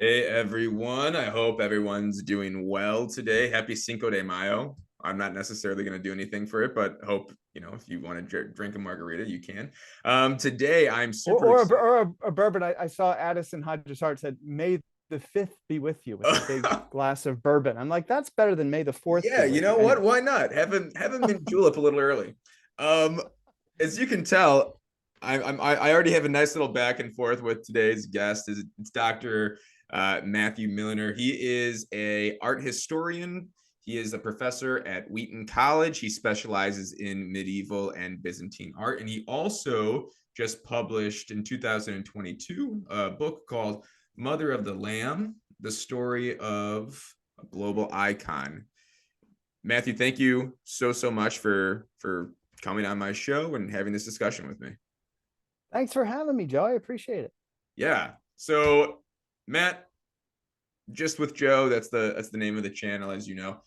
Hey everyone, I hope everyone's doing well today. Happy Cinco de Mayo. I'm not necessarily going to do anything for it, but hope, if you want to drink a margarita, you can. Today I'm super excited. Or a bourbon. I saw Addison Hodges Hart said, "May the fifth be with you," with a big glass of bourbon. I'm like, that's better than "May the fourth Yeah, be you with you." know what? Anyway, Why not? Have him mint julep a little early. Um, as you can tell, I already have a nice little back and forth with today's guest. It's Dr. Matthew Milliner. He is a art historian. He is a professor at Wheaton College. He specializes in medieval and Byzantine art, and he also just published in 2022 a book called Mother of the Lamb: The Story of a Global Icon. Matthew, thank you so much for coming on my show and having this discussion with me. thanks for having me, Joe. I appreciate it. Yeah. So, Matt, just with Joe, that's the name of the channel, as you know.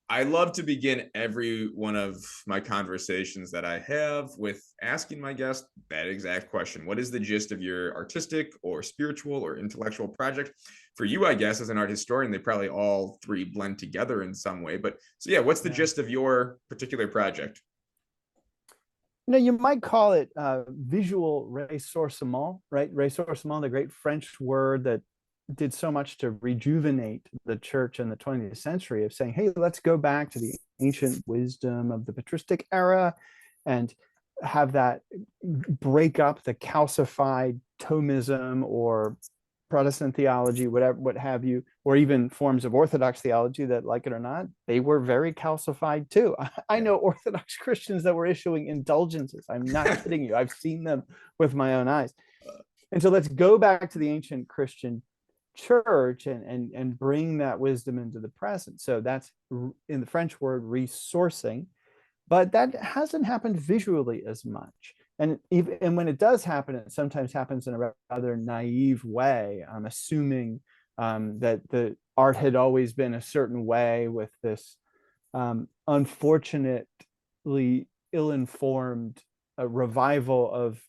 I love to begin every one of my conversations that I have with asking my guest that exact question. What is the gist of your artistic or spiritual or intellectual project? For you, I guess, as an art historian, they probably all three blend together in some way. But so, yeah, what's the Yeah. gist of your particular project? You might call it visual ressourcement, right? Ressourcement, the great French word that did so much to rejuvenate the church in the 20th century, of saying, hey, let's go back to the ancient wisdom of the patristic era and have that break up the calcified Thomism or Protestant theology, whatever, what have you, or even forms of Orthodox theology that, like it or not, they were very calcified too. I Yeah. know Orthodox Christians that were issuing indulgences. I'm not kidding you. I've seen them with my own eyes. And so let's go back to the ancient Christian church and bring that wisdom into the present. So that's in the French word resourcing, but that hasn't happened visually as much. And when it does happen, it sometimes happens in a rather naive way. I'm assuming that the art had always been a certain way with this unfortunately ill-informed revival of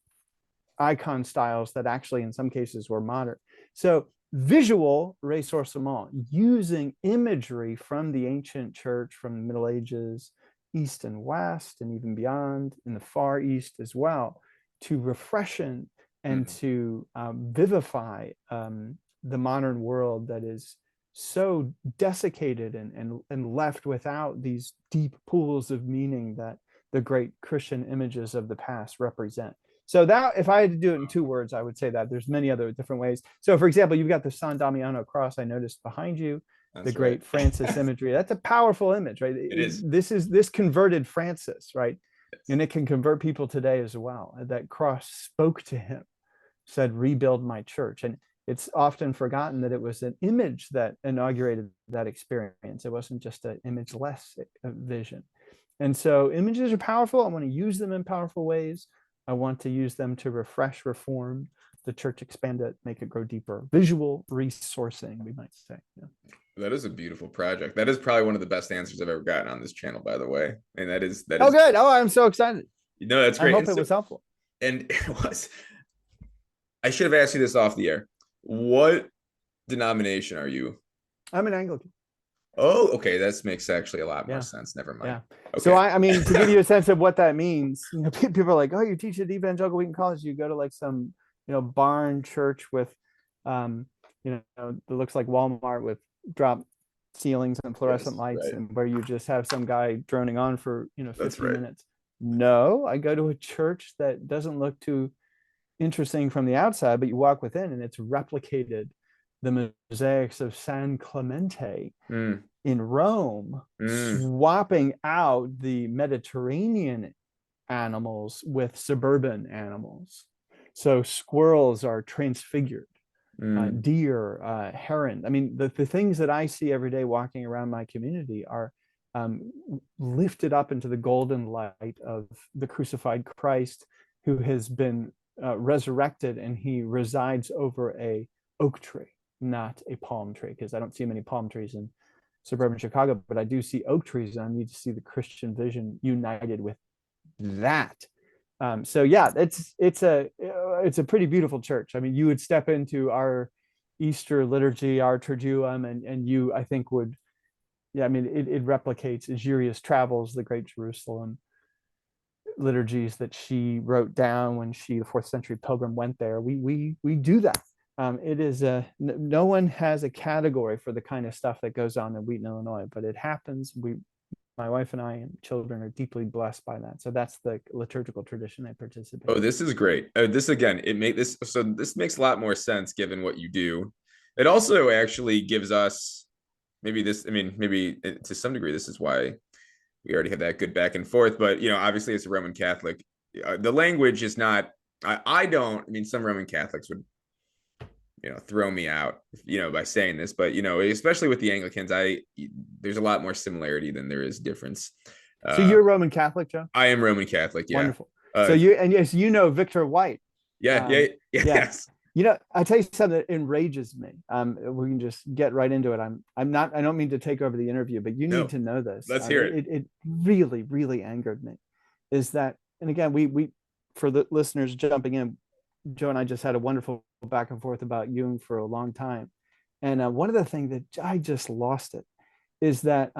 icon styles that actually in some cases were modern. So visual ressourcement, using imagery from the ancient church, from the Middle Ages, East and West, and even beyond in the Far East as well, to refreshen and Mhm. to vivify the modern world that is so desiccated and left without these deep pools of meaning that the great Christian images of the past represent. So that, if I had to do it in two words, I would say that there's many other different ways. So, for example, you've got the San Damiano cross I noticed behind you, the That's right. great Francis imagery. That's a powerful image, right? It is. This converted Francis, right? And it can convert people today as well. That cross spoke to him, said, "Rebuild my church," and it's often forgotten that it was an image that inaugurated that experience. It wasn't just an imageless vision. And so images are powerful. I want to use them in powerful ways. I want to use them to refresh, reform the church, expand it, make it grow deeper. Visual resourcing, we might say. Yeah. That is a beautiful project. That is probably one of the best answers I've ever gotten on this channel, by the way. And that Oh, is, good. Oh, I'm so excited. that's I great. hope it was helpful. And it was, I should have asked you this off the air. What denomination are you? I'm an Anglican. Oh, okay. That makes actually a lot more Yeah. sense. Never mind. Yeah. So Okay. I mean, to give you a sense of what that means, people are like, "Oh, you teach at Evangelical Wheaton College. You go to like some, barn church with, um, that looks like Walmart with drop ceilings and fluorescent Yes, lights, right. and where you just have some guy droning on for That's 50 right. minutes." No, I go to a church that doesn't look too interesting from the outside, but you walk within and it's replicated the mosaics of San Clemente Mm, in Rome, mm, swapping out the Mediterranean animals with suburban animals. So squirrels are transfigured, mm. deer, heron. I mean, the things that I see every day walking around my community are um, lifted up into the golden light of the crucified Christ who has been resurrected, and he resides over a oak tree, not a palm tree, because I don't see many palm trees in suburban Chicago, but I do see oak trees, and I need to see the Christian vision united with that. So yeah, it's a pretty beautiful church. I mean, you would step into our Easter liturgy, our Triduum, and you, I think, would, yeah, I mean, it replicates Evagrius Travels, the great Jerusalem liturgies that she wrote down when she, the fourth century pilgrim, went there. We do that. It is no one has a category for the kind of stuff that goes on in Wheaton, Illinois, but it happens. My wife and I and children are deeply blessed by that. So that's the liturgical tradition I participate Oh, in. this is great. This again, this makes a lot more sense given what you do. It also actually gives us maybe this, I mean, maybe to some degree, this is why we already have that good back and forth. But, obviously, as a Roman Catholic, the language is not, I don't, I mean, some Roman Catholics would, throw me out, by saying this, but, especially with the Anglicans, there's a lot more similarity than there is difference. So you're Roman Catholic, Joe? I am Roman Catholic. Yeah. Wonderful. So yes, Victor White. Yeah. Yes. I tell you something that enrages me. We can just get right into it. I don't mean to take over the interview, but you need to know this. Let's hear it. It really, really angered me. Is that, and again, we for the listeners jumping in, Joe and I just had a wonderful back and forth about Jung for a long time. And one of the things that I just lost it is that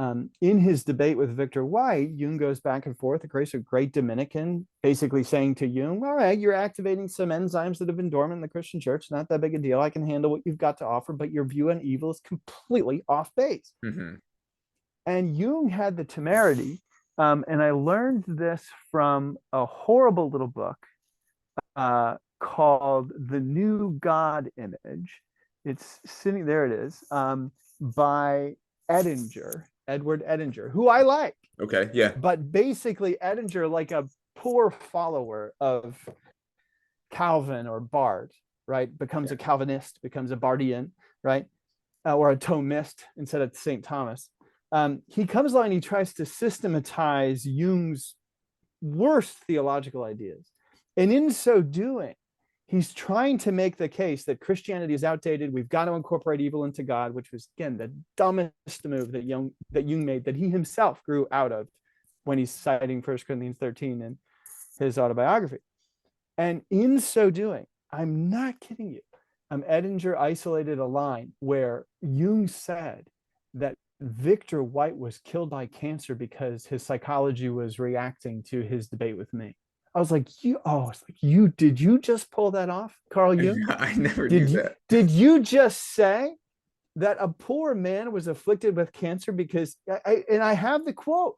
in his debate with Victor White, Jung goes back and forth, a great Dominican, basically saying to Jung, all right, you're activating some enzymes that have been dormant in the Christian church. Not that big a deal. I can handle what you've got to offer, but your view on evil is completely off base. Mm-hmm. And Jung had the temerity, and I learned this from a horrible little book called The New God Image. It's sitting there, it is, by Edward Edinger, who I like. Okay, yeah. But basically, Edinger, like a poor follower of Calvin or Bart, right, becomes a Calvinist, becomes a Bardian, right, or a Thomist instead of St. Thomas. He comes along and he tries to systematize Jung's worst theological ideas. And in so doing, he's trying to make the case that Christianity is outdated. We've got to incorporate evil into God, which was, again, the dumbest move that Jung made, that he himself grew out of when he's citing 1 Corinthians 13 in his autobiography. And in so doing, I'm not kidding you, Edinger isolated a line where Jung said that Victor White was killed by cancer because his psychology was reacting to his debate with me. I was like, did you just pull that off, Carl Jung? I never knew that. Did you just say that a poor man was afflicted with cancer because, I have the quote.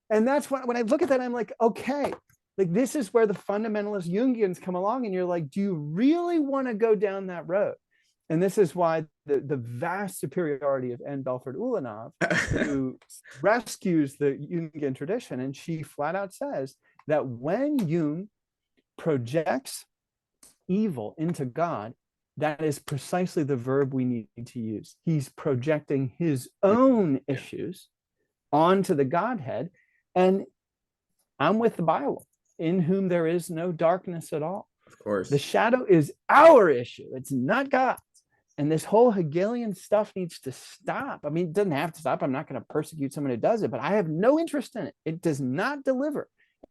And that's when I look at that, I'm like, okay, like this is where the fundamentalist Jungians come along and you're like, do you really want to go down that road? And this is why the vast superiority of Anne Belford Ulanov, who rescues the Jungian tradition, and she flat out says that when Jung projects evil into God, that is precisely the verb we need to use. He's projecting his own issues onto the Godhead. And I'm with the Bible, in whom there is no darkness at all. Of course. The shadow is our issue. It's not God's. And this whole Hegelian stuff needs to stop. I mean, it doesn't have to stop. I'm not going to persecute someone who does it, but I have no interest in it. It does not deliver.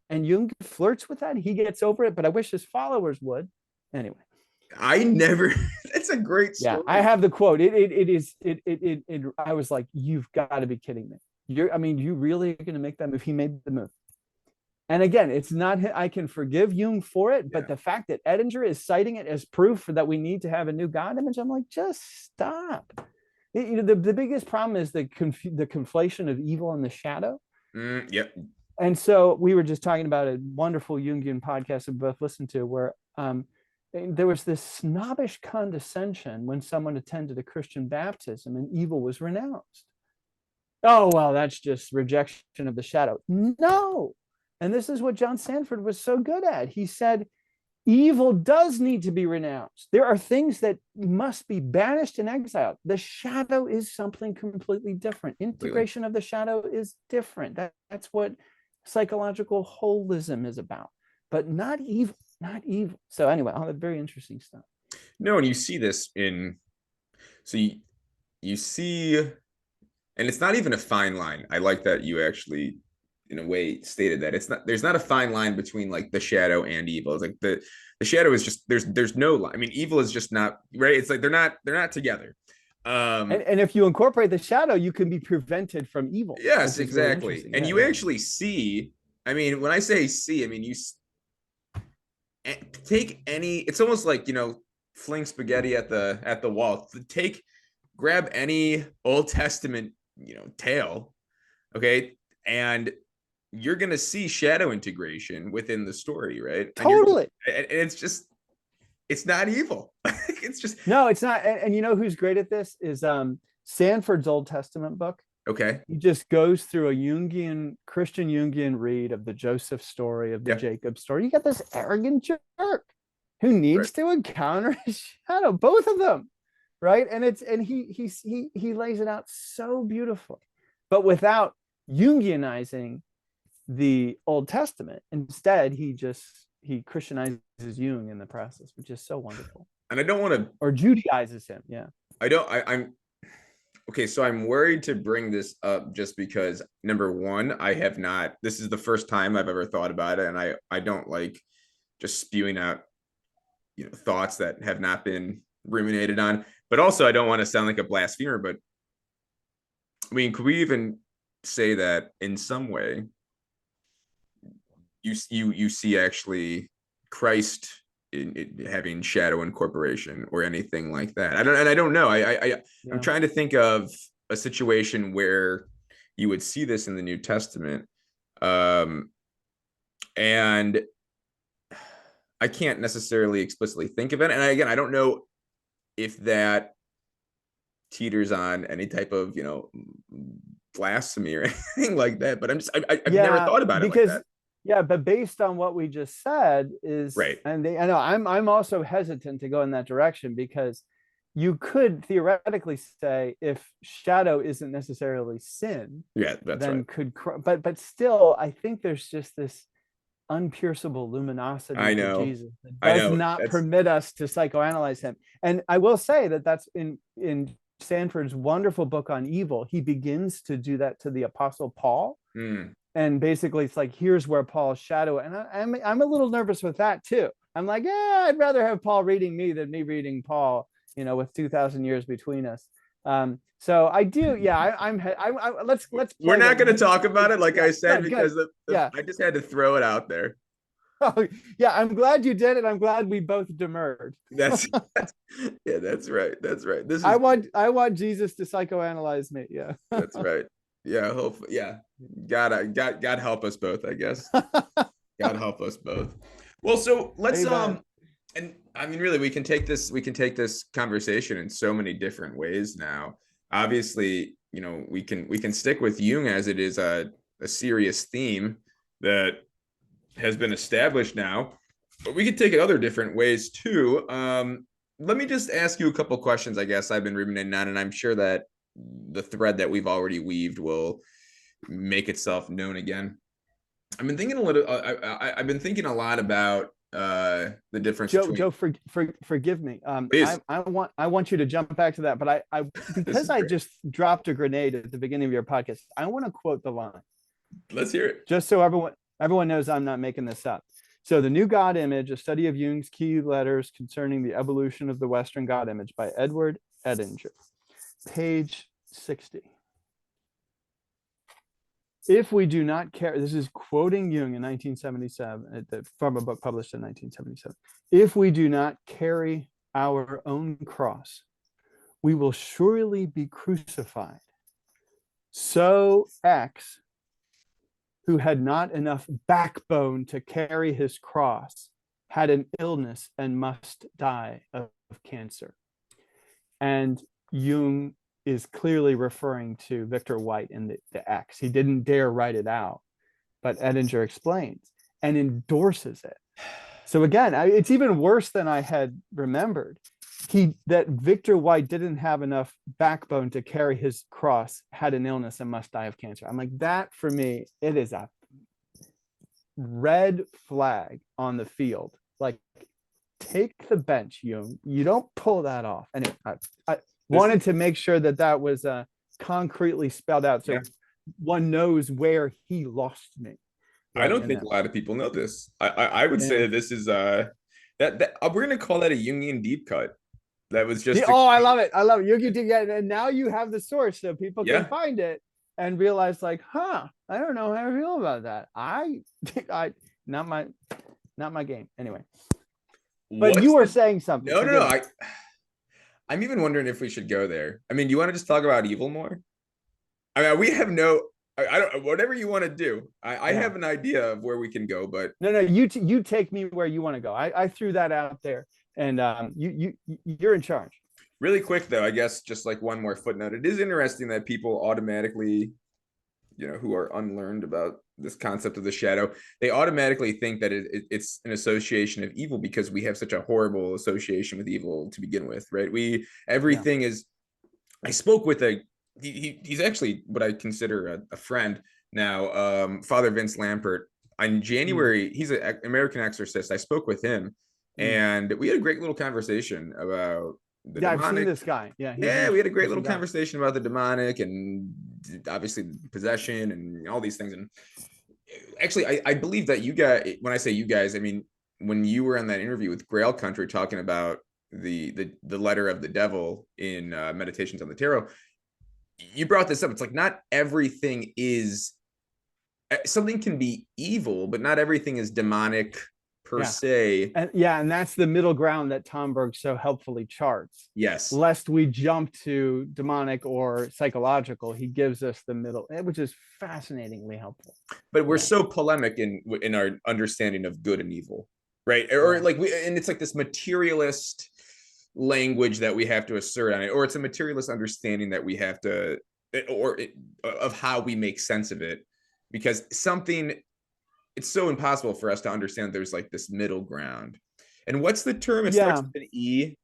And Jung flirts with that. He gets over it, but I wish his followers would. Anyway. That's a great story. Yeah, I have the quote. I was like, you've got to be kidding me. You really are going to make that move? He made the move. And again, it's not, I can forgive Jung for it, but the fact that Edinger is citing it as proof that we need to have a new God image, I'm like, just stop. The biggest problem is the conflation of evil and the shadow. Yep. And so we were just talking about a wonderful Jungian podcast we both listened to where there was this snobbish condescension when someone attended a Christian baptism and evil was renounced. Oh, well, that's just rejection of the shadow. No. And this is what John Sanford was so good at. He said, evil does need to be renounced. There are things that must be banished and exiled. The shadow is something completely different. Integration of the shadow is different. That's what psychological holism is about, but not evil, not evil. So anyway, all that very interesting stuff. No, and you see this so you see, and it's not even a fine line. I like that you actually in a way stated that there's not a fine line between like the shadow and evil. It's like the shadow is just there's no line. I mean, evil is just not right. It's like they're not together. And if you incorporate the shadow, you can be prevented from evil. Yes, exactly. Really, and you actually see, I mean, when I say see, I mean you take any, it's almost like, fling spaghetti at the wall. Grab any Old Testament, tale, okay? And you're going to see shadow integration within the story, right? Totally. And it's not evil. It's just, no, it's not. And you know who's great at this is Sanford's Old Testament book. Okay. He just goes through a Christian Jungian read of the Joseph story, of the Jacob story. You got this arrogant jerk who needs to encounter his shadow, both of them, right? And he lays it out so beautifully, but without Jungianizing the Old Testament. Instead, he Christianizes Jung in the process, which is so wonderful. And I don't want to, or Judaizes him. Yeah. I'm okay. So I'm worried to bring this up just because, number one, this is the first time I've ever thought about it. And I don't like just spewing out, thoughts that have not been ruminated on, but also I don't want to sound like a blasphemer, but I mean, could we even say that in some way you see actually Christ in having shadow incorporation or anything like that? I don't know. I'm trying to think of a situation where you would see this in the New Testament. And I can't necessarily explicitly think of it. And again, I don't know if that teeters on any type of, blasphemy or anything like that, but I've never thought about it like that. Yeah, but based on what we just said is right. And I know I'm also hesitant to go in that direction, because you could theoretically say if shadow isn't necessarily sin, then right. But still, I think there's just this unpierceable luminosity of Jesus that does not permit us to psychoanalyze him. And I will say that that's in Sanford's wonderful book on evil. He begins to do that to the Apostle Paul. And basically it's like, here's where Paul's shadow, and I'm a little nervous with that too. I'm like, I'd rather have Paul reading me than me reading Paul, with 2,000 years between us. So I do, let's. We're not going to talk about it, like I said, because I just had to throw it out there. Oh, yeah, I'm glad you did it. I'm glad we both demurred. That's right. That's right. I want Jesus to psychoanalyze me. Yeah. That's right. Yeah, hopefully. Yeah. God help us both, I guess. God help us both. Well, so let's and I mean, really, we can take this conversation in so many different ways now. Obviously, we can stick with Jung, as it is a serious theme that has been established now, but we could take it other different ways too. Let me just ask you a couple questions, I guess I've been ruminating on, and I'm sure that the thread that we've already weaved will make itself known again. I've been thinking I've been thinking a lot about the difference. Joe, forgive me. I want you to jump back to that, but because I just dropped a grenade at the beginning of your podcast, I want to quote the line. Let's hear it. Just so everyone knows I'm not making this up. So, The New God Image, a study of Jung's key letters concerning the evolution of the Western God image, by Edward Edinger, page 60. If we do not care, this is quoting Jung in 1977, from a book published in 1977. If we do not carry our own cross, we will surely be crucified. So X, who had not enough backbone to carry his cross, had an illness and must die of cancer. And Jung is clearly referring to Victor White in the X. He didn't dare write it out, but Edinger explains and endorses it. So again, it's even worse than I had remembered. That Victor White didn't have enough backbone to carry his cross, had an illness and must die of cancer. I'm like, that for me, it is a red flag on the field. Like, take the bench, Jung. You don't pull that off. Anyway, I wanted to make sure that was concretely spelled out. So one knows where he lost me. I Right. don't think a lot of people know this. I would say that this is that we're gonna call that a Jungian deep cut. That was just Oh, I love it. I love it. You can get, and now you have the source so people can yeah. find it and realize like, I don't know how I feel about that. I not my game. Anyway. But you were saying something. No. I'm even wondering if we should go there. I mean, do you want to just talk about evil more? I mean, we have no. I don't. Whatever you want to do. I have an idea of where we can go, but no. You take me where you want to go. I threw that out there, and you're in charge. Really quick though, I guess just like one more footnote. It is interesting that people automatically, who are unlearned about this concept of the shadow, they automatically think that it's an association of evil because we have such a horrible association with evil to begin with, right? Everything is. I spoke with he's actually what I consider a friend now, Father Vince Lampert. In January, he's an American exorcist. I spoke with him, and we had a great little conversation about the demonic. I've seen this guy. Yeah, we had a great little conversation about the demonic and obviously possession and all these things. And actually, I believe that you guys, when I say you guys, I mean when you were on that interview with Grail Country talking about the letter of the devil in Meditations on the Tarot, you brought this up. It's like not everything is, something can be evil, but not everything is demonic per se. And that's the middle ground that Tom Berg so helpfully charts. Yes. Lest we jump to demonic or psychological, he gives us the middle, which is fascinatingly helpful. But we're so polemic in our understanding of good and evil, right? Or like and it's like this materialist language that we have to assert on it, or it's a materialist understanding that we have to, of how we make sense of it, because it's so impossible for us to understand there's like this middle ground. And what's the term? It starts with an E.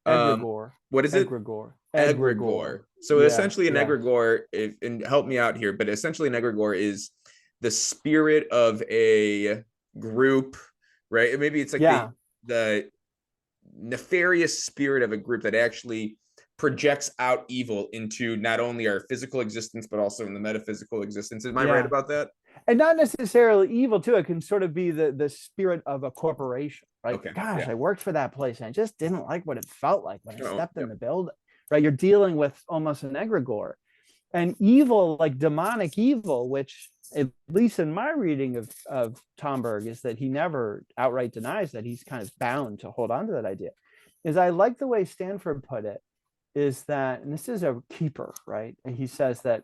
Egregore. What is it? Egregore. So essentially an egregore, and help me out here, but essentially an egregore is the spirit of a group, right? Maybe it's like the nefarious spirit of a group that actually projects out evil into not only our physical existence, but also in the metaphysical existence. Am I right about that? And not necessarily evil too. It can sort of be the spirit of a corporation, right? Okay. Gosh, I worked for that place and I just didn't like what it felt like when I stepped in the building, right? You're dealing with almost an egregore. And evil, like demonic evil, which at least in my reading of Tom Berg is that he never outright denies that, he's kind of bound to hold on to that idea, is I like the way Stanford put it, is that, and this is a keeper, right? And he says that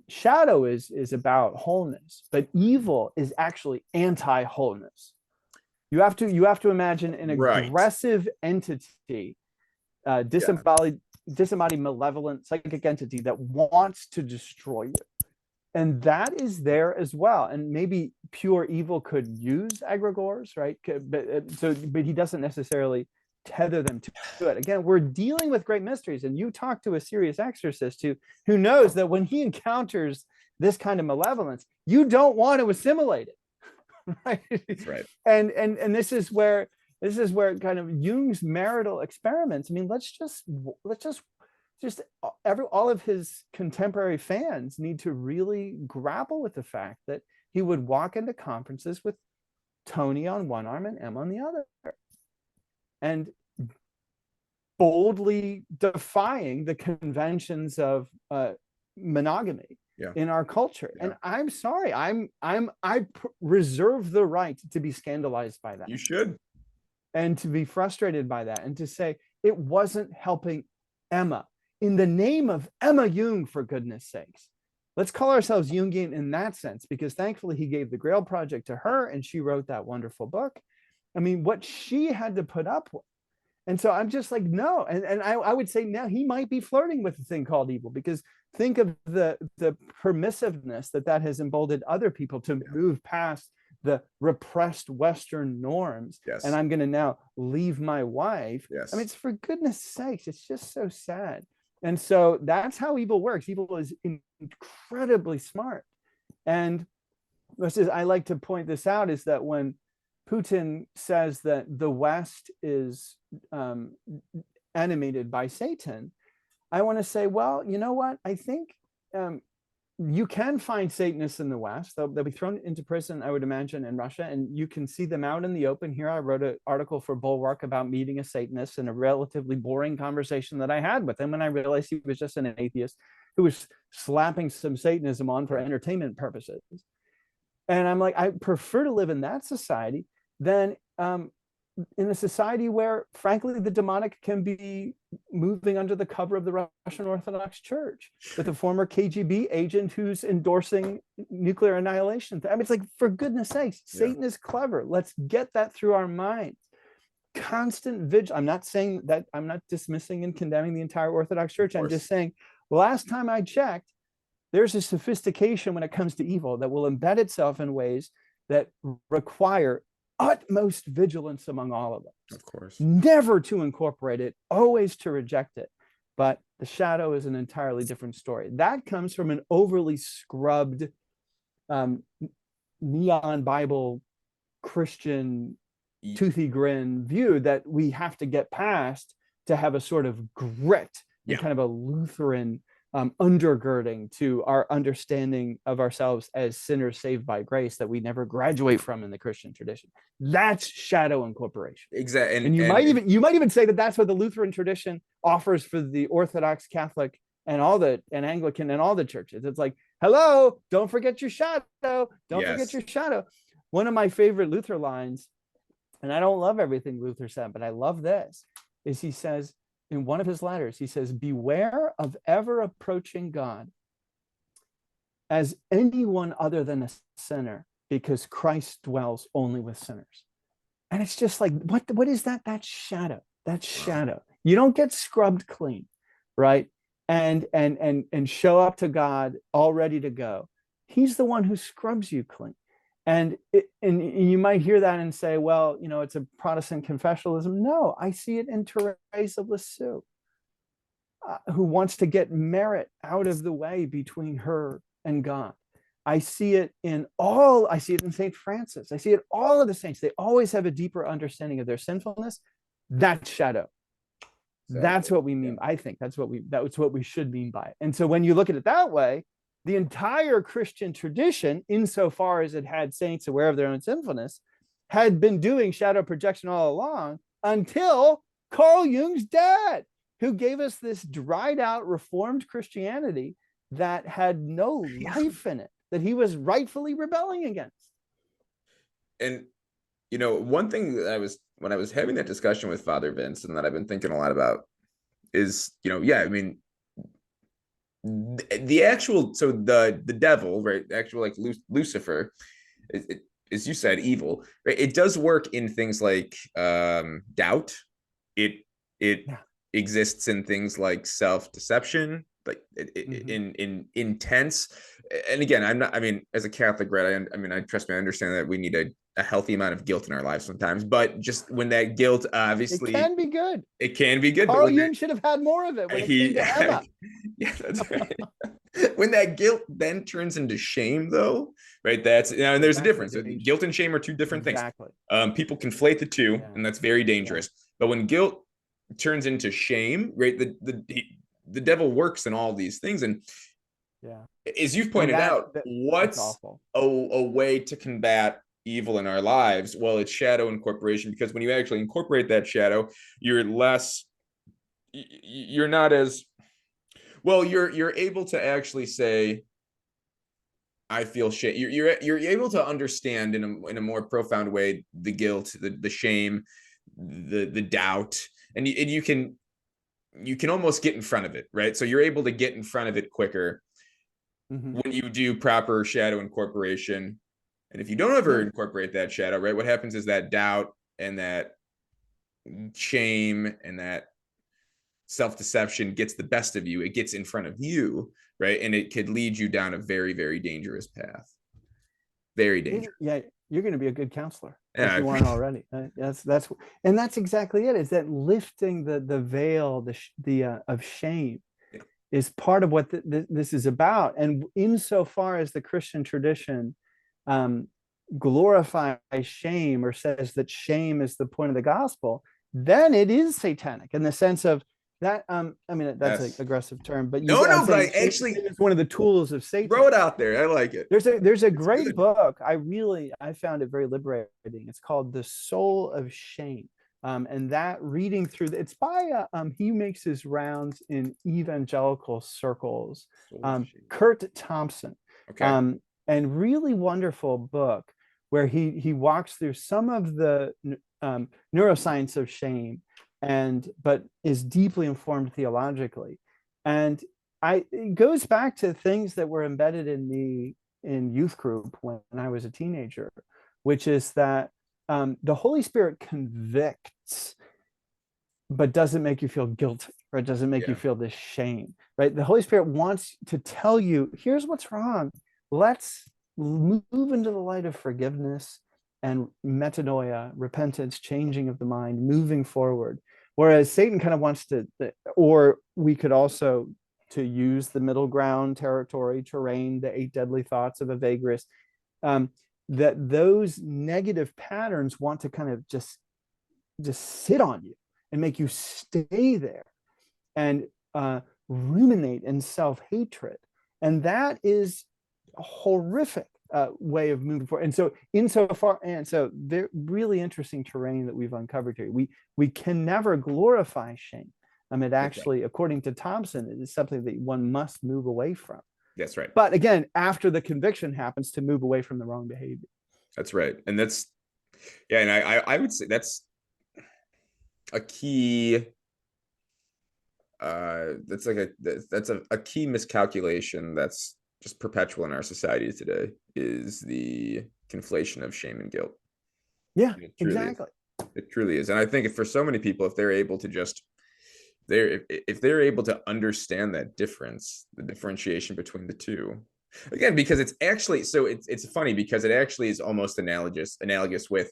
shadow is about wholeness, but evil is actually anti-wholeness. You have to imagine an aggressive entity, disembodied malevolent psychic entity that wants to destroy you. And that is there as well. And maybe pure evil could use egregores, right? But he doesn't necessarily tether them to it. Again, we're dealing with great mysteries, and you talk to a serious exorcist who knows that when he encounters this kind of malevolence, you don't want to assimilate it, right? That's right. And this is where kind of Jung's marital experiments. I mean, let's just all of his contemporary fans need to really grapple with the fact that he would walk into conferences with Tony on one arm and M on the other, and boldly defying the conventions of monogamy in our culture. And I'm sorry, I reserve the right to be scandalized by that. You should. And to be frustrated by that, and to say it wasn't helping Emma. In the name of Emma Jung, for goodness sakes. Let's call ourselves Jungian in that sense, because thankfully he gave the Grail Project to her and she wrote that wonderful book. I mean, what she had to put up with. And so I'm just like, no. And I would say now he might be flirting with a thing called evil, because think of the permissiveness that has emboldened other people to move past the repressed Western norms. And I'm going to now leave my wife. I mean, it's, for goodness sakes, it's just so sad. And so that's how evil works. Evil is incredibly smart. And I like to point this out, is that when Putin says that the West is animated by Satan, I want to say, well, you know what? I think you can find Satanists in the West. They'll be thrown into prison, I would imagine, in Russia, and you can see them out in the open. Here, I wrote an article for Bulwark about meeting a Satanist in a relatively boring conversation that I had with him, and I realized he was just an atheist who was slapping some Satanism on for entertainment purposes. And I'm like, I prefer to live in that society than in a society where, frankly, the demonic can be moving under the cover of the Russian Orthodox Church with a former KGB agent who's endorsing nuclear annihilation. I mean, it's like, for goodness sakes, Satan is clever. Let's get that through our minds. Constant vigil. I'm not saying that, I'm not dismissing and condemning the entire Orthodox Church. I'm just saying, last time I checked, there's a sophistication when it comes to evil that will embed itself in ways that require utmost vigilance among all of us. Of course. Never to incorporate it, always to reject it. But the shadow is an entirely different story. That comes from an overly scrubbed neon Bible Christian toothy grin view that we have to get past to have a sort of grit and kind of a Lutheran undergirding to our understanding of ourselves as sinners saved by grace that we never graduate from in the Christian tradition. That's shadow incorporation. Exactly. And you might even say that that's what the Lutheran tradition offers for the Orthodox, Catholic, and Anglican and all the churches. It's like, hello, don't forget your shadow. Don't forget your shadow. One of my favorite Luther lines, and I don't love everything Luther said, but I love this, is he says, in one of his letters, he says, beware of ever approaching God as anyone other than a sinner, because Christ dwells only with sinners. And it's just like, what is that? That's shadow. That's shadow. You don't get scrubbed clean, right? And show up to God all ready to go. He's the one who scrubs you clean. And you might hear that and say, well, it's a Protestant confessionalism. No, I see it in Therese of Lisieux, who wants to get merit out of the way between her and God. I see it in St. Francis. I see it all of the saints. They always have a deeper understanding of their sinfulness. That's shadow. Exactly. That's what we mean. I think that's what we should mean by it. And so when you look at it that way, the entire Christian tradition, insofar as it had saints aware of their own sinfulness, had been doing shadow projection all along until Carl Jung's dad, who gave us this dried out Reformed Christianity that had no life in it, that he was rightfully rebelling against. And, one thing that when I was having that discussion with Father Vince, and that I've been thinking a lot about is, the actual, so the devil, right? Actual, like Lucifer, as you said, evil, right? It does work in things like doubt. It exists in things like self-deception, like in intense. And again, as a Catholic, right? I understand that we need a healthy amount of guilt in our lives sometimes, but just when that guilt, obviously, it can be good. It can be good. Carl Jung should have had more of it when it came to Emma. Yeah, that's right. When that guilt then turns into shame, though, right? That's and there's a difference. Guilt and shame are two different things. People conflate the two, and that's very dangerous. But when guilt turns into shame, right? The devil works in all these things, and as you've pointed out, what's a way to combat evil in our lives? Well, it's shadow incorporation, because when you actually incorporate that shadow, you're not as well, you're able to actually say, I feel shame. You're able to understand in a more profound way the guilt, the shame, the doubt, and you can almost get in front of it, right? So you're able to get in front of it quicker when you do proper shadow incorporation. And if you don't ever incorporate that shadow, right, what happens is that doubt and that shame and that self-deception gets the best of you. It gets in front of you, right? And it could lead you down a very, very dangerous path. Very dangerous. Yeah, you're going to be a good counselor if you aren't already. That's exactly it. Is that lifting the veil, of shame, is part of what this is about. And insofar as the Christian tradition glorifies shame, or says that shame is the point of the gospel, then it is satanic in the sense of That I mean that's an Yes. aggressive term, but No, I'm no, but I saying shame actually is one of the tools of throw Satan. it out there. I like it. There's a It's great good. book. I found it very liberating. It's called The Soul of Shame. And that reading through it's by he makes his rounds in evangelical circles. Kurt Thompson. Okay. And really wonderful book where he walks through some of the neuroscience of shame, but is deeply informed theologically. And it goes back to things that were embedded in me in youth group when I was a teenager, which is that the Holy Spirit convicts, but doesn't make you feel guilty, or it doesn't make you feel this shame, right? The Holy Spirit wants to tell you, here's what's wrong. Let's move into the light of forgiveness and metanoia, repentance, changing of the mind, moving forward. Whereas Satan kind of wants to, or we could also, to use the middle ground territory, terrain, the 8 deadly thoughts of Evagrius, that those negative patterns want to kind of just sit on you and make you stay there and ruminate in self-hatred. And that is a horrific way of moving forward. And so they're really interesting terrain that we've uncovered here. We can never glorify shame. It actually, according to Thompson, it is something that one must move away from. That's right. But again, after the conviction happens, to move away from the wrong behavior. That's right. And that's, and I would say that's a key, that's a key miscalculation that's just perpetual in our society today, is the conflation of shame and guilt. Yeah, exactly. It truly is. And I think for so many people, if they're able to just, if they're able to understand that difference, the differentiation between the two, again, because it's actually, so it's funny because it actually is almost analogous with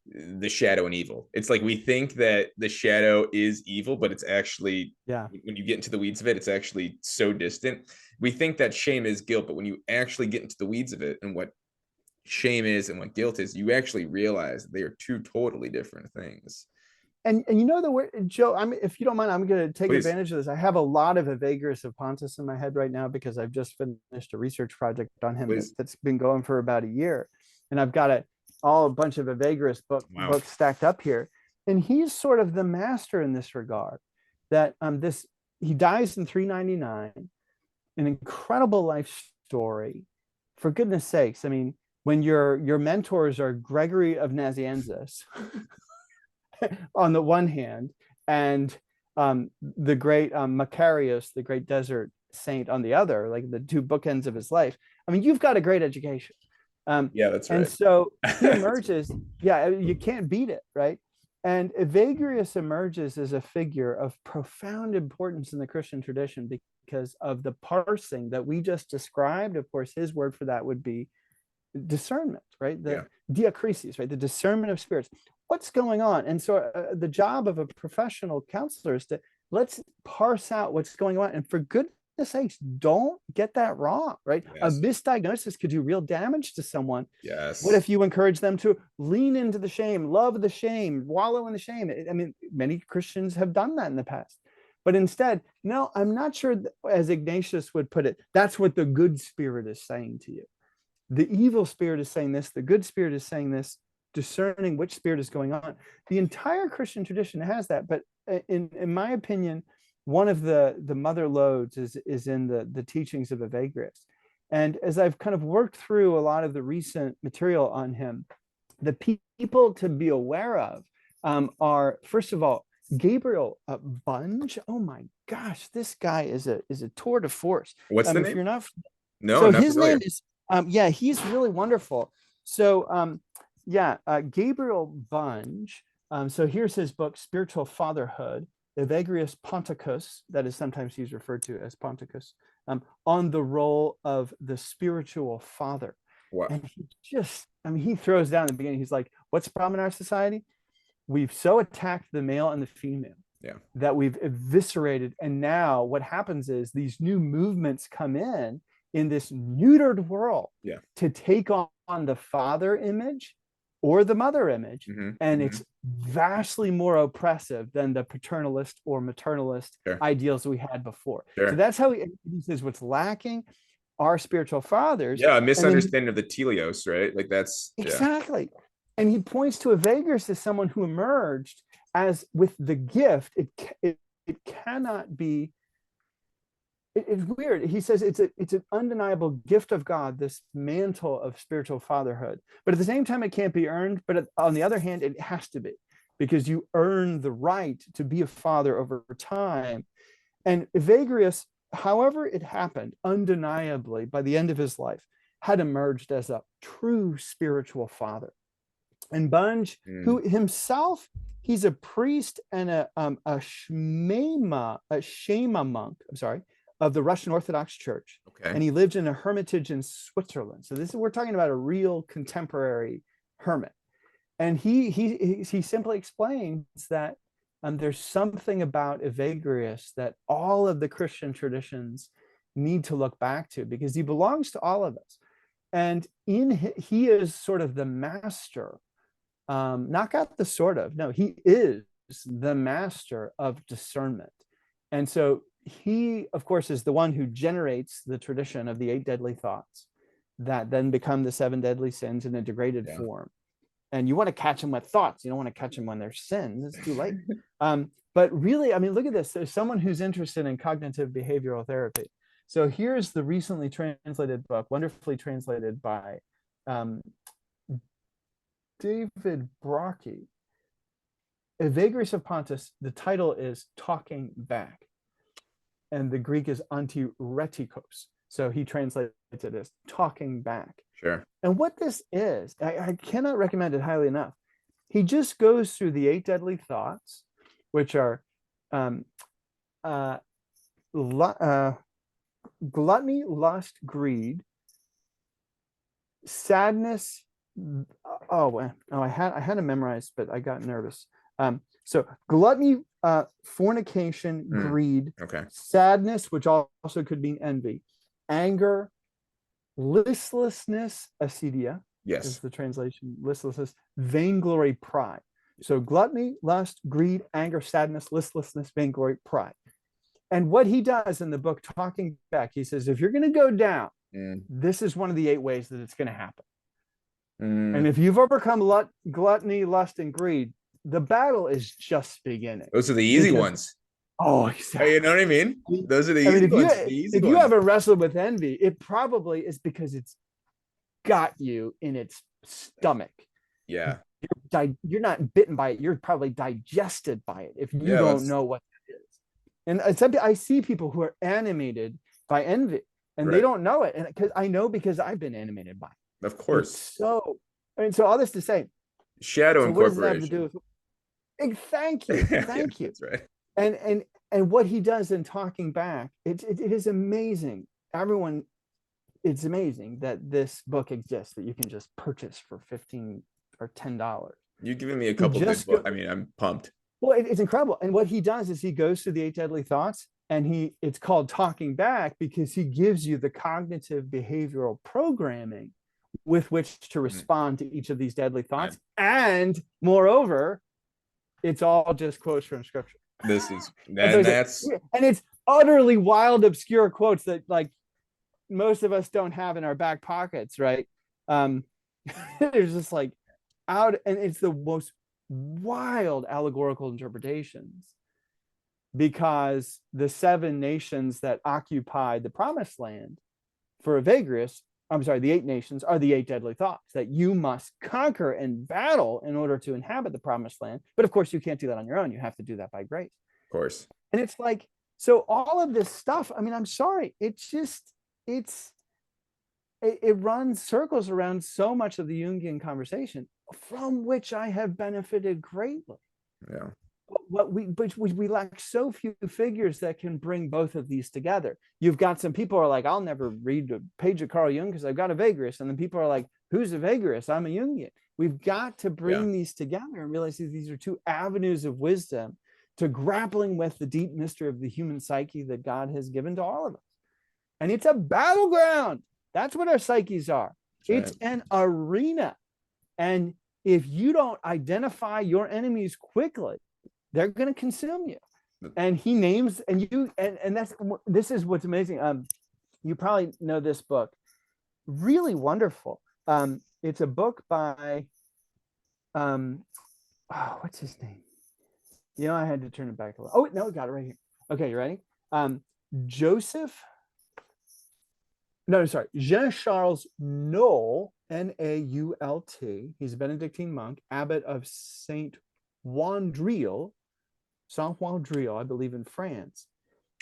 the shadow and evil. It's like we think that the shadow is evil, but it's actually, when you get into the weeds of it, it's actually so distant. We think that shame is guilt, but when you actually get into the weeds of it and what shame is and what guilt is, you actually realize they are two totally different things. And you know the word, Joe, if you don't mind, I'm going to take Please. advantage of this. I have a lot of Evagrius of Pontus in my head right now because I've just finished a research project on him that's been going for about a year. And I've got a bunch of Evagrius books stacked up here. And he's sort of the master in this regard, that he dies in 399, an incredible life story. For goodness sakes, I mean, when your mentors are Gregory of Nazianzus on the one hand, and the great Macarius, the great desert saint, on the other, like the two bookends of his life. I mean, you've got a great education. That's right. And so he emerges, you can't beat it, right? And Evagrius emerges as a figure of profound importance in the Christian tradition because of the parsing that we just described. Of course, his word for that would be discernment, right? The diakrisis, right? The discernment of spirits. What's going on? And so the job of a professional counselor is to let's parse out what's going on. And for goodness sakes, don't get that wrong, right? A misdiagnosis could do real damage to someone. What if you encourage them to lean into the shame, love the shame, wallow in the shame? I mean, many Christians have done that in the past. But instead, no, I'm not sure, as Ignatius would put it, that's what the good spirit is saying to you. The evil spirit is saying this, the good spirit is saying this, discerning which spirit is going on. The entire Christian tradition has that, but in my opinion, one of the mother lodes is in the teachings of Evagrius. And as I've kind of worked through a lot of the recent material on him, the people to be aware of are, first of all, Gabriel Bunge. Oh my gosh, this guy is a tour de force. What's the name? If you're not, so his name is he's really wonderful. So Gabriel Bunge. So here's his book, Spiritual Fatherhood, Evagrius Ponticus, that is sometimes he's referred to as Ponticus, on the role of the spiritual father. Wow. And he throws down in the beginning. He's like, what's the problem in our society? We've so attacked the male and the female that we've eviscerated. And now what happens is these new movements come in this neutered world to take on the father image or the mother image, Mm-hmm. and Mm-hmm. it's vastly more oppressive than the paternalist or maternalist Sure. ideals we had before. Sure. So that's how he says what's lacking are spiritual fathers. Yeah, a And then misunderstanding of the teleos, right? Like that's exactly. And he points to Evagrius as someone who emerged as with the gift. It cannot be. It's weird. He says it's an undeniable gift of God, this mantle of spiritual fatherhood. But at the same time, it can't be earned. But on the other hand, it has to be, because you earn the right to be a father over time. And Evagrius, however it happened, undeniably by the end of his life, had emerged as a true spiritual father. And Bunge, who himself, he's a priest and a Shema monk, I'm sorry, of the Russian Orthodox Church. Okay. And he lived in a hermitage in Switzerland. So we're talking about a real contemporary hermit. And he simply explains that there's something about Evagrius that all of the Christian traditions need to look back to, because he belongs to all of us. And he is sort of the master, not got the sort of, no, he is the master of discernment. And so he, of course, is the one who generates the tradition of the 8 deadly thoughts that then become the 7 deadly sins in a degraded form. And you want to catch them with thoughts. You don't want to catch them when they're sins. It's too late. But really, I mean, look at this. There's someone who's interested in cognitive behavioral therapy. So here's the recently translated book, wonderfully translated by David Brockie. Evagrius of Pontus, the title is Talking Back. And the Greek is antiretikos. So he translates it as talking back. Sure. And what this is, I cannot recommend it highly enough. He just goes through the 8 deadly thoughts, which are gluttony, lust, greed, sadness. I had to memorize, but I got nervous. So gluttony, fornication, greed, sadness, which also could mean envy, anger, listlessness, acedia, is the translation, listlessness, vainglory, pride. So gluttony, lust, greed, anger, sadness, listlessness, vainglory, pride. And what he does in the book Talking Back, he says, if you're going to go down, this is one of the 8 ways that it's going to happen. And if you've overcome gluttony, lust, and greed, the battle is just beginning. Those are the easy ones. Oh, exactly. You know what I mean? Those are the easy ones. If you haven't wrestled with envy, it probably is because it's got you in its stomach. Yeah. You're not bitten by it. You're probably digested by it if you don't know what it is. And I see people who are animated by envy and they don't know it. And because I've been animated by it. Of course. So all this to say, shadow incorporation. What does that have to do with? Thank you. That's right. And what he does in Talking Back, it is amazing. Everyone, it's amazing that this book exists that you can just purchase for $15 or $10. You're giving me a couple big books. I mean, I'm pumped. Well, it's incredible. And what he does is he goes through the 8 deadly thoughts, and it's called Talking Back because he gives you the cognitive behavioral programming with which to respond to each of these deadly thoughts. And moreover, it's all just quotes from scripture. That's and it's utterly wild, obscure quotes that like most of us don't have in our back pockets, right? There's just like out, and it's the most wild allegorical interpretations, because the 7 nations that occupied the promised land for Evagrius, the 8 nations are the 8 deadly thoughts that you must conquer and battle in order to inhabit the promised land. But of course, you can't do that on your own. You have to do that by grace. Of course. And it's like, so all of this stuff, I mean, I'm sorry, it runs circles around so much of the Jungian conversation, from which I have benefited greatly. Yeah. But we lack so few figures that can bring both of these together. You've got some people who are like, I'll never read a page of Carl Jung because I've got Evagrius. And then people are like, who's Evagrius? I'm a Jungian. We've got to bring these together and realize that these are 2 avenues of wisdom to grappling with the deep mystery of the human psyche that God has given to all of us. And it's a battleground. That's what our psyches are. It's an arena. And if you don't identify your enemies quickly, they're going to consume you. And he names, and this is what's amazing. You probably know this book, really wonderful. It's a book by, what's his name? I had to turn it back a little. Oh no, I got it right here. Okay, you ready? Jean-Charles Nault, Nault. He's a Benedictine monk, abbot of Saint Wandrille, I believe, in France.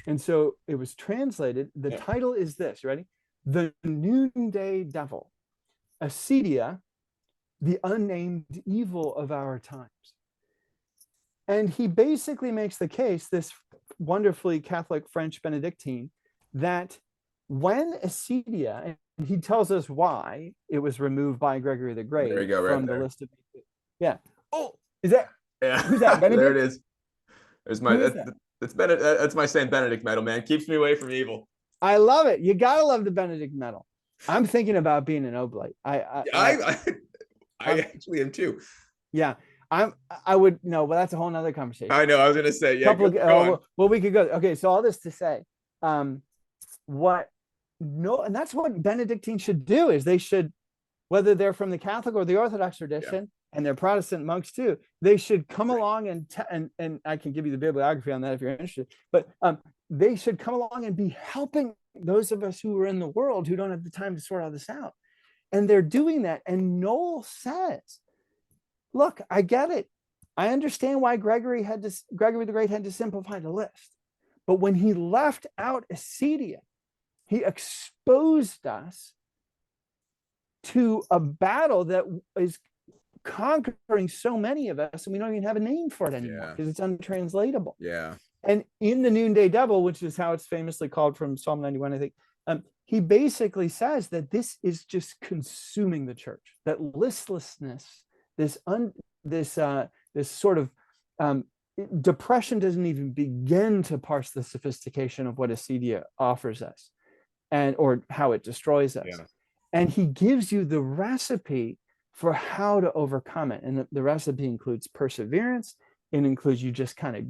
And so it was translated. The title is this, ready? The Noonday Devil, Acedia, the unnamed evil of our times. And he basically makes the case, this wonderfully Catholic French Benedictine, that when acedia, and he tells us why it was removed by Gregory the Great from the list of. Yeah. Oh, is that? Yeah. Who's that? Benedict? There it is. There's my. That's my Saint Benedict medal, man. Keeps me away from evil. I love it. You gotta love the Benedict medal. I'm thinking about being an oblate. I actually am too. Yeah. I would no, but that's a whole nother conversation. I know. I was gonna say, yeah. Well, we could go. Okay, so all this to say, and that's what Benedictines should do, is they should, whether they're from the Catholic or the Orthodox tradition, and they're Protestant monks too, they should come along and I can give you the bibliography on that if you're interested, but they should come along and be helping those of us who are in the world who don't have the time to sort all this out. And they're doing that. And Noel says, look, I get it. I understand why Gregory the Great had to simplify the list. But when he left out acedia, he exposed us to a battle that is conquering so many of us, and we don't even have a name for it anymore because it's untranslatable. Yeah. And in the Noonday Devil, which is how it's famously called from Psalm 91, I think, he basically says that this is just consuming the church, that listlessness, this sort of depression doesn't even begin to parse the sophistication of what acedia offers us, or how it destroys us. Yeah. And he gives you the recipe for how to overcome it. And the recipe includes perseverance. It includes you just kind of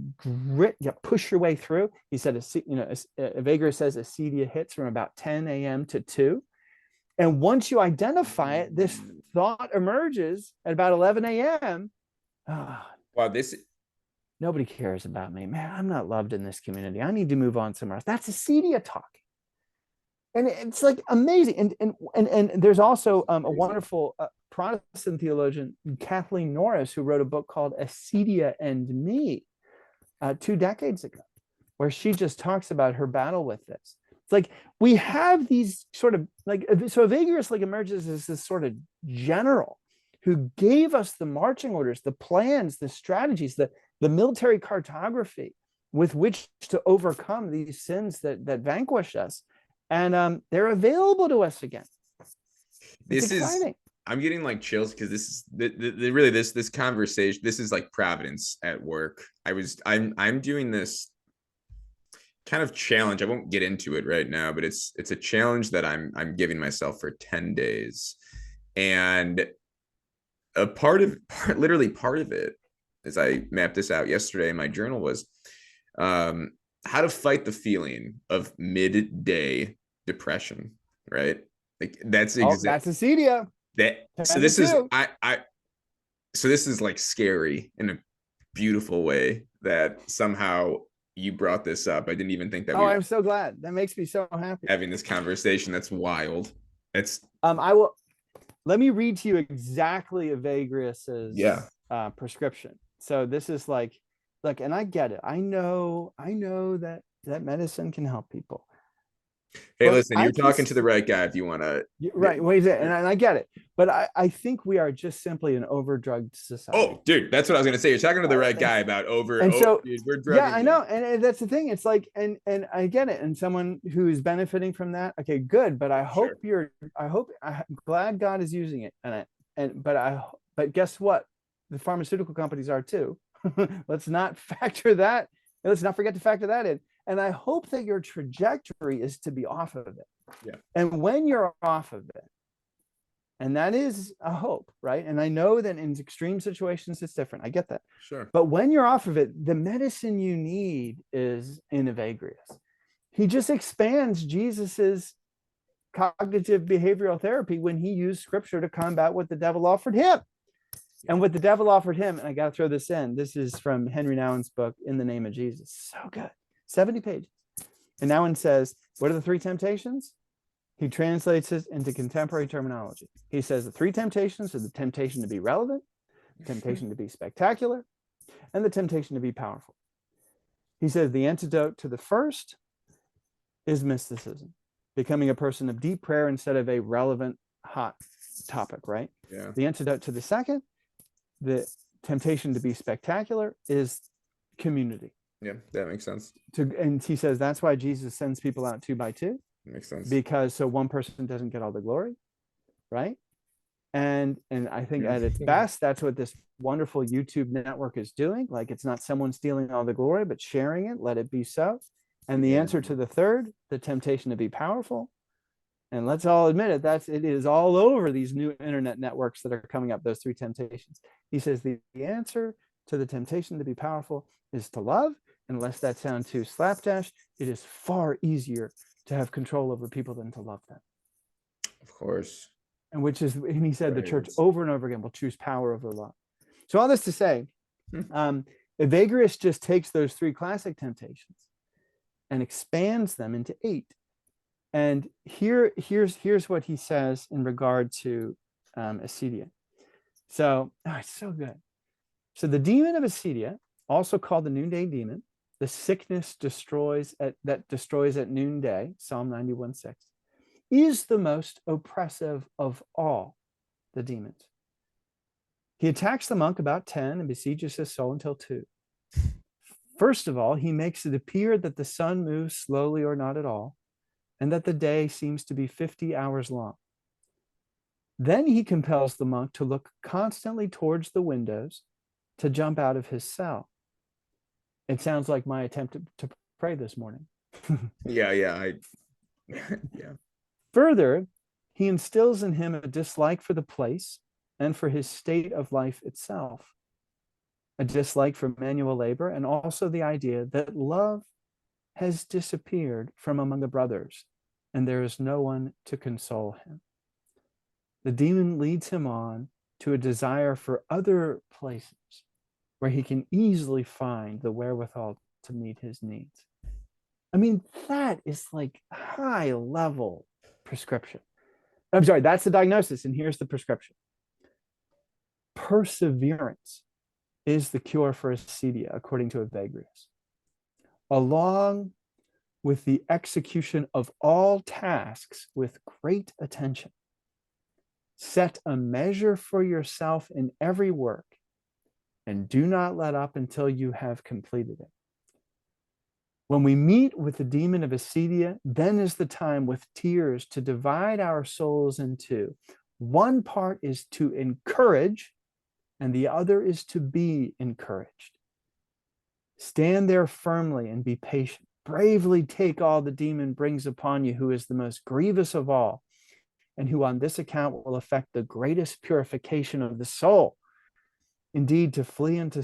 push your way through. He said, Evagrius says acedia hits from about 10 a.m. to 2. And once you identify it, this thought emerges at about 11 a.m. Wow, nobody cares about me. Man, I'm not loved in this community. I need to move on somewhere else. That's acedia talk. And it's like amazing. And there's also a wonderful Protestant theologian, Kathleen Norris, who wrote a book called Acedia and Me 2 decades ago, where she just talks about her battle with this. It's like we have these sort of so Evagrius emerges as this sort of general who gave us the marching orders, the plans, the strategies, the military cartography with which to overcome these sins that vanquish us. And they're available to us again. It's exciting. I'm getting chills because this is really this conversation. This is like providence at work. I'm doing this kind of challenge. I won't get into it right now, but it's a challenge that I'm giving myself for 10 days. And literally part of it, as I mapped this out yesterday in my journal, was how to fight the feeling of midday depression, right? That's acedia. So this is scary in a beautiful way that somehow you brought this up. I didn't even think that. I'm so glad. That makes me so happy having this conversation. That's wild. Let me read to you exactly Evagrius's prescription. So this is look, and I get it. I know that medicine can help people. Hey, listen, you're talking to the right guy if you want to. Right. Wait, and I get it. But I think we are just simply an overdrugged society. Oh, dude, that's what I was going to say. You're talking to the right guy about over. And so, dude, we're drugging. Yeah, I know. And that's the thing. It's and I get it. And someone who's benefiting from that. Okay, good. But I hope I'm glad God is using it. But guess what? The pharmaceutical companies are too. Let's not forget to factor that in. And I hope that your trajectory is to be off of it. Yeah. And when you're off of it, And that is a hope, right? And I know that in extreme situations, it's different. I get that. Sure. But when you're off of it, the medicine you need is in Evagrius. He just expands Jesus's cognitive behavioral therapy when he used scripture to combat what the devil offered him. And what the devil offered him, and I got to throw this in. This is from Henry Nouwen's book, In the Name of Jesus. So good. 70 pages. And Nouwen says, what are the three temptations? He translates it into contemporary terminology. He says the three temptations are the temptation to be relevant, the temptation to be spectacular, and the temptation to be powerful. He says the antidote to the first is mysticism, becoming a person of deep prayer instead of a relevant, hot topic, right? Yeah. The antidote to the second, the temptation to be spectacular, is community. Yeah, that makes sense. And he says that's why Jesus sends people out 2 by 2. Makes sense. Because so one person doesn't get all the glory, right? And I think at its best, that's what this wonderful YouTube network is doing. Like, it's not someone stealing all the glory, but sharing it. Let it be so. And the answer to the third, the temptation to be powerful. And let's all admit it, it is all over these new internet networks that are coming up, those three temptations. He says the answer to the temptation to be powerful is to love. And unless that sounds too slapdash, it is far easier to have control over people than to love them. Of course. And he said the church over and over again will choose power over love. So all this to say, Evagrius just takes those three classic temptations and expands them into 8. And here's what he says in regard to acedia. So it's so good. So the demon of acedia, also called the noonday demon, the sickness that destroys at noonday, Psalm 91:6, is the most oppressive of all the demons. He attacks the monk about 10 and besieges his soul until 2. First of all, he makes it appear that the sun moves slowly or not at all, and that the day seems to be 50 hours long. Then he compels the monk to look constantly towards the windows to jump out of his cell. It sounds like my attempt to pray this morning. Yeah. Further, he instills in him a dislike for the place and for his state of life itself, a dislike for manual labor, and also the idea that love has disappeared from among the brothers, and there is no one to console him. The demon leads him on to a desire for other places where he can easily find the wherewithal to meet his needs. I mean, that is like high level prescription. I'm sorry, that's the diagnosis, and here's the prescription. Perseverance is the cure for acedia, according to Evagrius, along with the execution of all tasks with great attention. Set a measure for yourself in every work, and do not let up until you have completed it. When we meet with the demon of acedia, then is the time with tears to divide our souls in two. One part is to encourage, and the other is to be encouraged. Stand there firmly and be patient. Bravely take all the demon brings upon you, who is the most grievous of all, and who on this account will effect the greatest purification of the soul. Indeed, to flee and to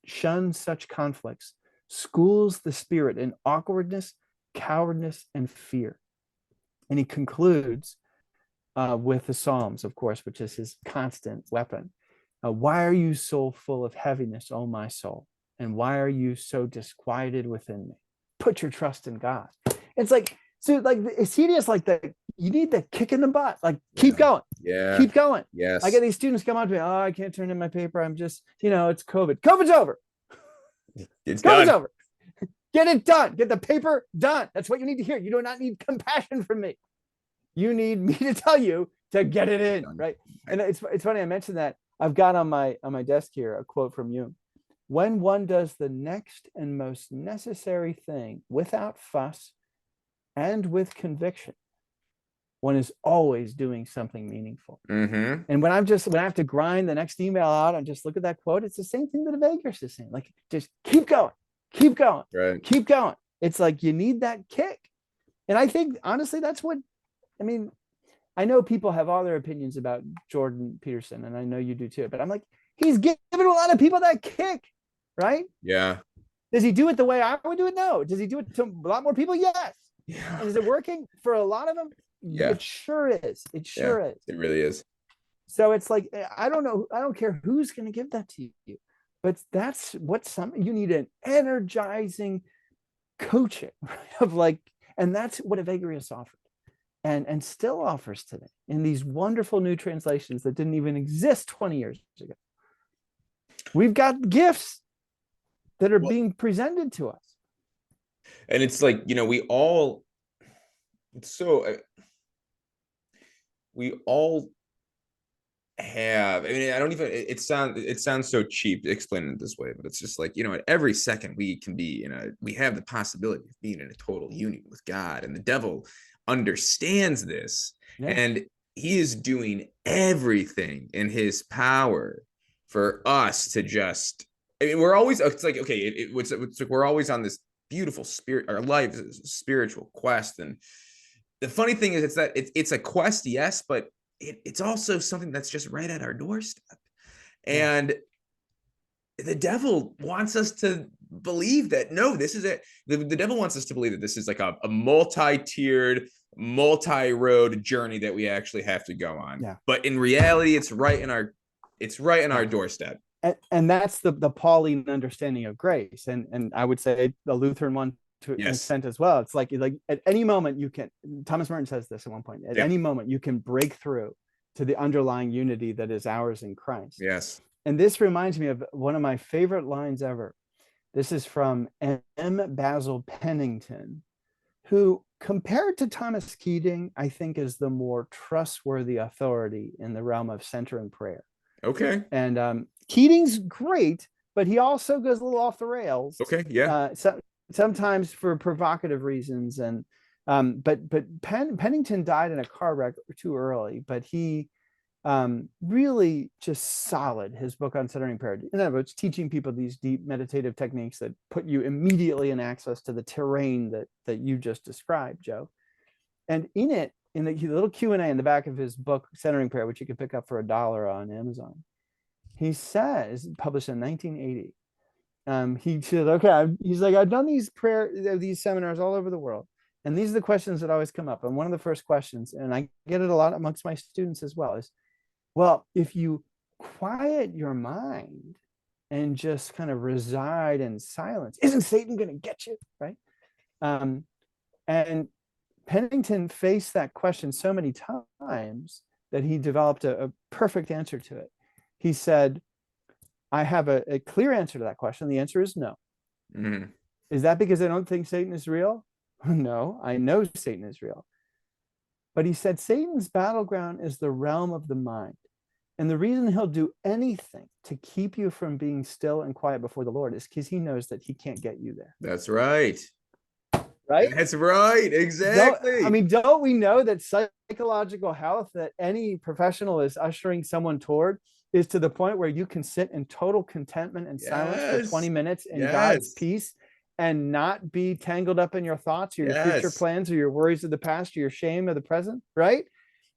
shun such conflicts schools the spirit in awkwardness, cowardice, and fear. And he concludes with the Psalms, of course, which is his constant weapon. Why are you so full of heaviness, O my soul? And why are you so disquieted within me? Put your trust in God. It's like, so like acedia is like you need the kick in the butt. Like, keep going. Yeah. Keep going. Yes. I get these students come up to me, oh, I can't turn in my paper. I'm just, it's COVID. COVID's over. It's COVID's done. over. Get it done. Get the paper done. That's what you need to hear. You do not need compassion from me. You need me to tell you to get it in, right? And it's funny, I mentioned that. I've got on my desk here a quote from Jung. When one does the next and most necessary thing without fuss and with conviction, one is always doing something meaningful. Mm-hmm. And when I have to grind the next email out and just look at that quote, it's the same thing that Evagrius is saying. Like, just keep going, Right. keep going. It's like you need that kick. And I think, honestly, that's what, I know people have all their opinions about Jordan Peterson, and I know you do too, but I'm like, he's giving a lot of people that kick, right? Yeah. Does he do it the way I would do it? No. Does he do it to a lot more people? Yes. Yeah. And is it working for a lot of them? Yeah. It sure is. It Yeah. sure is. It really is. So it's like, I don't know. I don't care who's going to give that to you, but that's what you need, an energizing coaching, right? Of like, and that's what Evagrius offered and still offers today in these wonderful new translations that didn't even exist 20 years ago. We've got gifts that are being presented to us. And it's like, we all have, I mean, I don't even, it sounds so cheap explaining it this way, but it's just like, at every second we can be we have the possibility of being in a total union with God, and the devil understands this. Yeah. And he is doing everything in his power for us to just, I mean, we're always, it's like, okay, it's like we're always on this beautiful spirit, our life is a spiritual quest. And the funny thing is, it's a quest, yes, but it's also something that's just right at our doorstep. And the devil wants us to believe that, no, this is it. The devil wants us to believe that this is like a multi-tiered, multi-road journey that we actually have to go on. Yeah. But in reality, it's right in our doorstep. And that's the Pauline understanding of grace. And I would say the Lutheran one to an extent as well. It's like at any moment you can, Thomas Merton says this at one point, at any moment you can break through to the underlying unity that is ours in Christ. Yes. And this reminds me of one of my favorite lines ever. This is from M. Basil Pennington, who, compared to Thomas Keating, I think is the more trustworthy authority in the realm of centering prayer. Okay. And Keating's great, but he also goes a little off the rails. Okay. Yeah. Sometimes for provocative reasons, and but Pennington died in a car wreck too early, but he really just solid. His book on centering prayer, in other words, teaching people these deep meditative techniques that put you immediately in access to the terrain that you just described, Joe. And in the little Q&A in the back of his book Centering Prayer, which you can pick up for $1 on Amazon, he says, published in 1980, he said, okay, he's like, I've done these seminars all over the world, and these are the questions that always come up. And one of the first questions, and I get it a lot amongst my students as well, is, well, if you quiet your mind and just kind of reside in silence, isn't Satan going to get you, right? And Pennington faced that question so many times that he developed a perfect answer to it. He said, I have a clear answer to that question. The answer is no. Mm-hmm. Is that because I don't think Satan is real? No, I know Satan is real. But he said Satan's battleground is the realm of the mind. And the reason he'll do anything to keep you from being still and quiet before the Lord is because he knows that he can't get you there. That's right. Right? That's right. Exactly. Don't we know that psychological health that any professional is ushering someone toward is to the point where you can sit in total contentment and silence for 20 minutes in God's peace and not be tangled up in your thoughts or your future plans or your worries of the past or your shame of the present, right?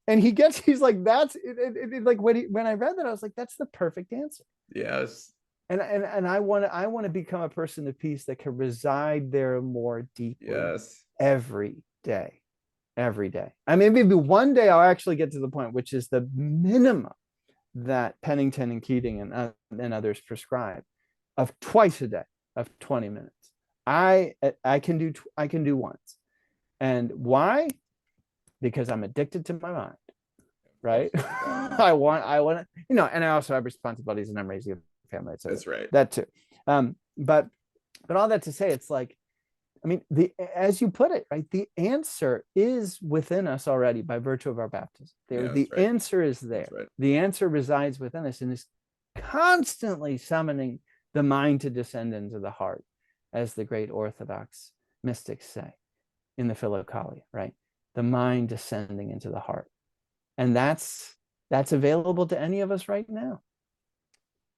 And he's like, that's it, like when I read that, I was like, that's the perfect answer. Yes. And I want to become a person of peace that can reside there more deeply. Yes. Every day. I mean, maybe one day I'll actually get to the point, which is the minimum that Pennington and Keating and others prescribe, of twice a day of 20 minutes. I can do once. And why? Because I'm addicted to my mind, right? I want to, and I also have responsibilities and I'm raising a family. So that's right. That too. But all that to say, it's like, I mean, as you put it, right? The answer is within us already by virtue of our baptism. The answer is there. Right. The answer resides within us and is constantly summoning the mind to descend into the heart, as the great Orthodox mystics say in the Philokalia, right? The mind descending into the heart. And that's available to any of us right now.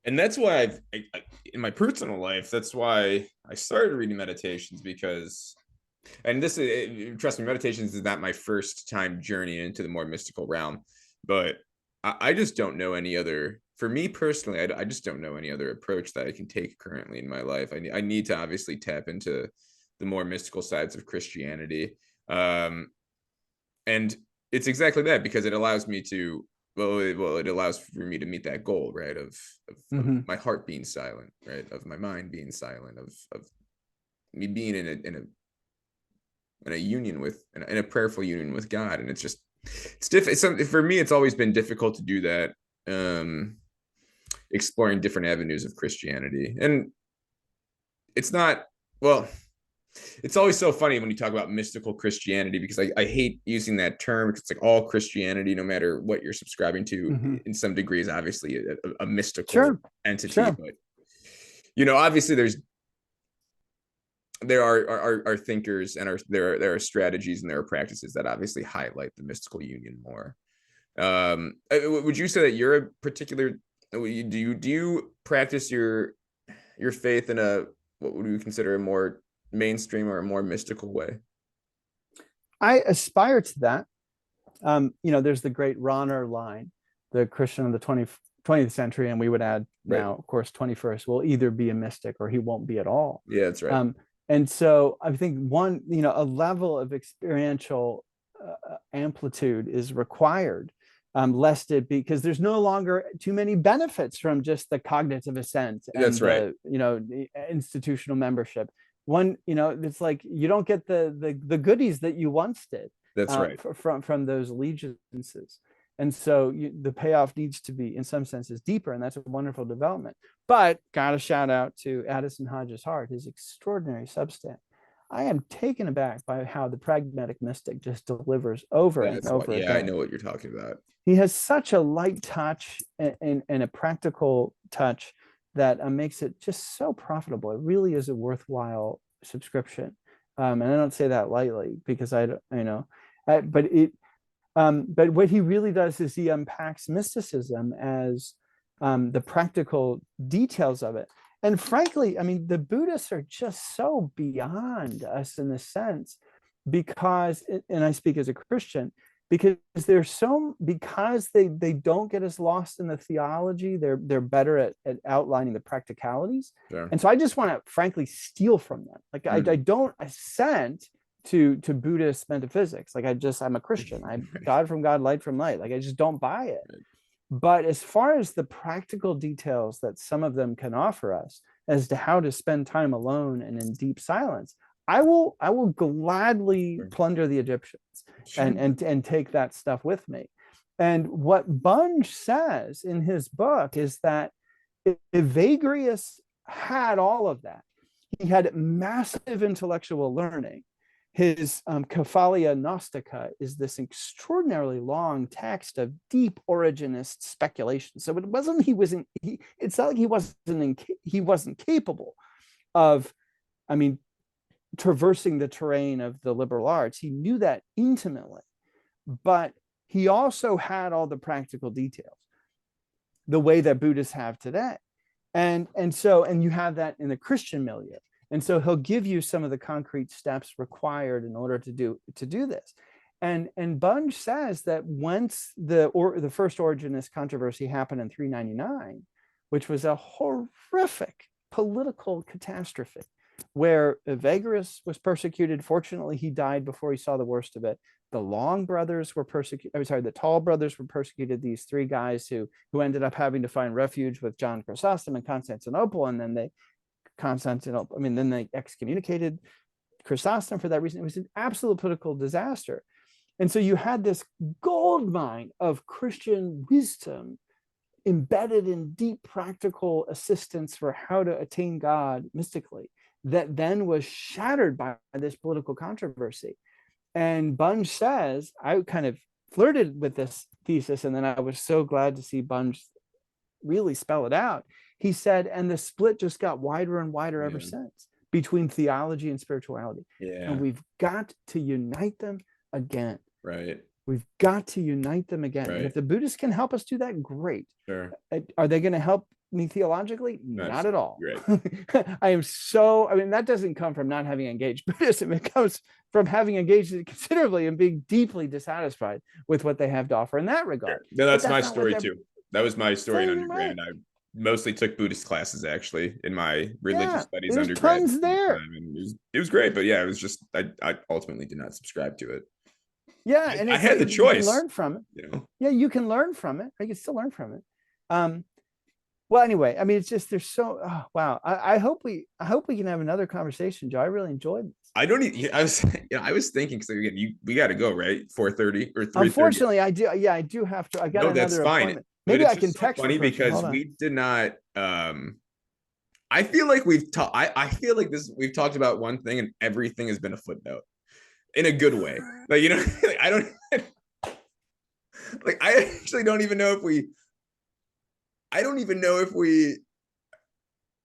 And that's why in my personal life, that's why I started reading meditations, because And this is, trust me, meditations is not my first time journeying into the more mystical realm, but I just don't know any other, for me personally, I just don't know any other approach that I can take currently in my life. I need to obviously tap into the more mystical sides of Christianity. And it's exactly that, because it allows me to, it allows for me to meet that goal, right? Of my heart being silent, right? Of my mind being silent, of me being in a union with, in a prayerful union with God. And it's just, it's different. For me, it's always been difficult to do that. Exploring different avenues of Christianity. And it's not, well, it's always so funny when you talk about mystical Christianity, because I hate using that term, because it's like all Christianity, no matter what you're subscribing to, in some degree, is obviously a mystical entity. But, you know, obviously there are thinkers, and there are strategies, and there are practices that obviously highlight the mystical union more. Would you say that you're a particular, do you practice your faith in a, what would you consider a more mainstream or a more mystical way? I aspire to that. You know, there's the great Rahner line, the Christian of the 20th century, and we would add now, of course, 21st, will either be a mystic or he won't be at all. Yeah, that's right. And so I think one, you know, a level of experiential amplitude is required, lest it be, because there's no longer too many benefits from just the cognitive ascent and that's right. you know, the institutional membership. One, you know, it's like you don't get the goodies that you once did. That's right. From those allegiances. And so the payoff needs to be, in some senses, deeper, and that's a wonderful development. But got to shout out to Addison Hodges Hart, his extraordinary substack. I am taken aback by how the pragmatic mystic just delivers over and over again. I know what you're talking about. He has such a light touch and a practical touch that makes it just so profitable. It really is a worthwhile subscription. And I don't say that lightly, because but what he really does is he unpacks mysticism as the practical details of it. And frankly, I mean, the Buddhists are just so beyond us in this sense, because, and I speak as a Christian, because they don't get as lost in the theology. They're better at outlining the practicalities. Sure. And so I just want to frankly steal from them. Like I don't assent to Buddhist metaphysics. Like I'm a Christian. I'm God from God, light from light. Like I just don't buy it. Right. But as far as the practical details that some of them can offer us as to how to spend time alone and in deep silence, I will gladly plunder the Egyptians and take that stuff with me. And what Bunge says in his book is that Evagrius had all of that. He had massive intellectual learning. His Kephalia Gnostica is this extraordinarily long text of deep originist speculation. So it wasn't it's not like he wasn't capable of, I mean, traversing the terrain of the liberal arts. He knew that intimately, but he also had all the practical details, the way that Buddhists have today. And you have that in the Christian milieu. And so he'll give you some of the concrete steps required in order to do this. And Bunge says that once the first Origenist controversy happened in 399, which was a horrific political catastrophe, where Evagrius was persecuted. Fortunately, he died before he saw the worst of it. The Long brothers were persecuted. The Tall brothers were persecuted. These three guys who ended up having to find refuge with John Chrysostom in Constantinople, and then they excommunicated Chrysostom for that reason. It was an absolute political disaster. And so you had this gold mine of Christian wisdom embedded in deep practical assistance for how to attain God mystically, that then was shattered by this political controversy. And Bunge says, I kind of flirted with this thesis, and then I was so glad to see Bunge really spell it out. He said, and the split just got wider and wider ever since between theology and spirituality. Yeah. And we've got to unite them again. Right. We've got to unite them again. Right. And if the Buddhists can help us do that, great. Sure. Are they going to help me theologically? Not at all. Right. I mean, that doesn't come from not having engaged Buddhism. It comes from having engaged it considerably and being deeply dissatisfied with what they have to offer in that regard. No, that's my story too. That was my story in undergrad. Right. I mostly took Buddhist classes actually in my religious studies there's undergrad. tons there. And it was great, but yeah, it was just I ultimately did not subscribe to it. Yeah, and I had the choice. You can learn from it. You know? Yeah, you can learn from it. You can still learn from it. Well, anyway, I mean, it's just there's so wow. I hope we can have another conversation, Joe. I really enjoyed this. I was thinking because again, we got to go, right? 4:30 or 3:30. Unfortunately, I do. Yeah, I do have to. I got another that's fine. appointment. Maybe I can text. Funny because we did not. I feel like we've talked. I feel like we've talked about one thing and everything has been a footnote in a good way. Like, you know, like, I don't like. I actually don't even know if we. I don't even know if we.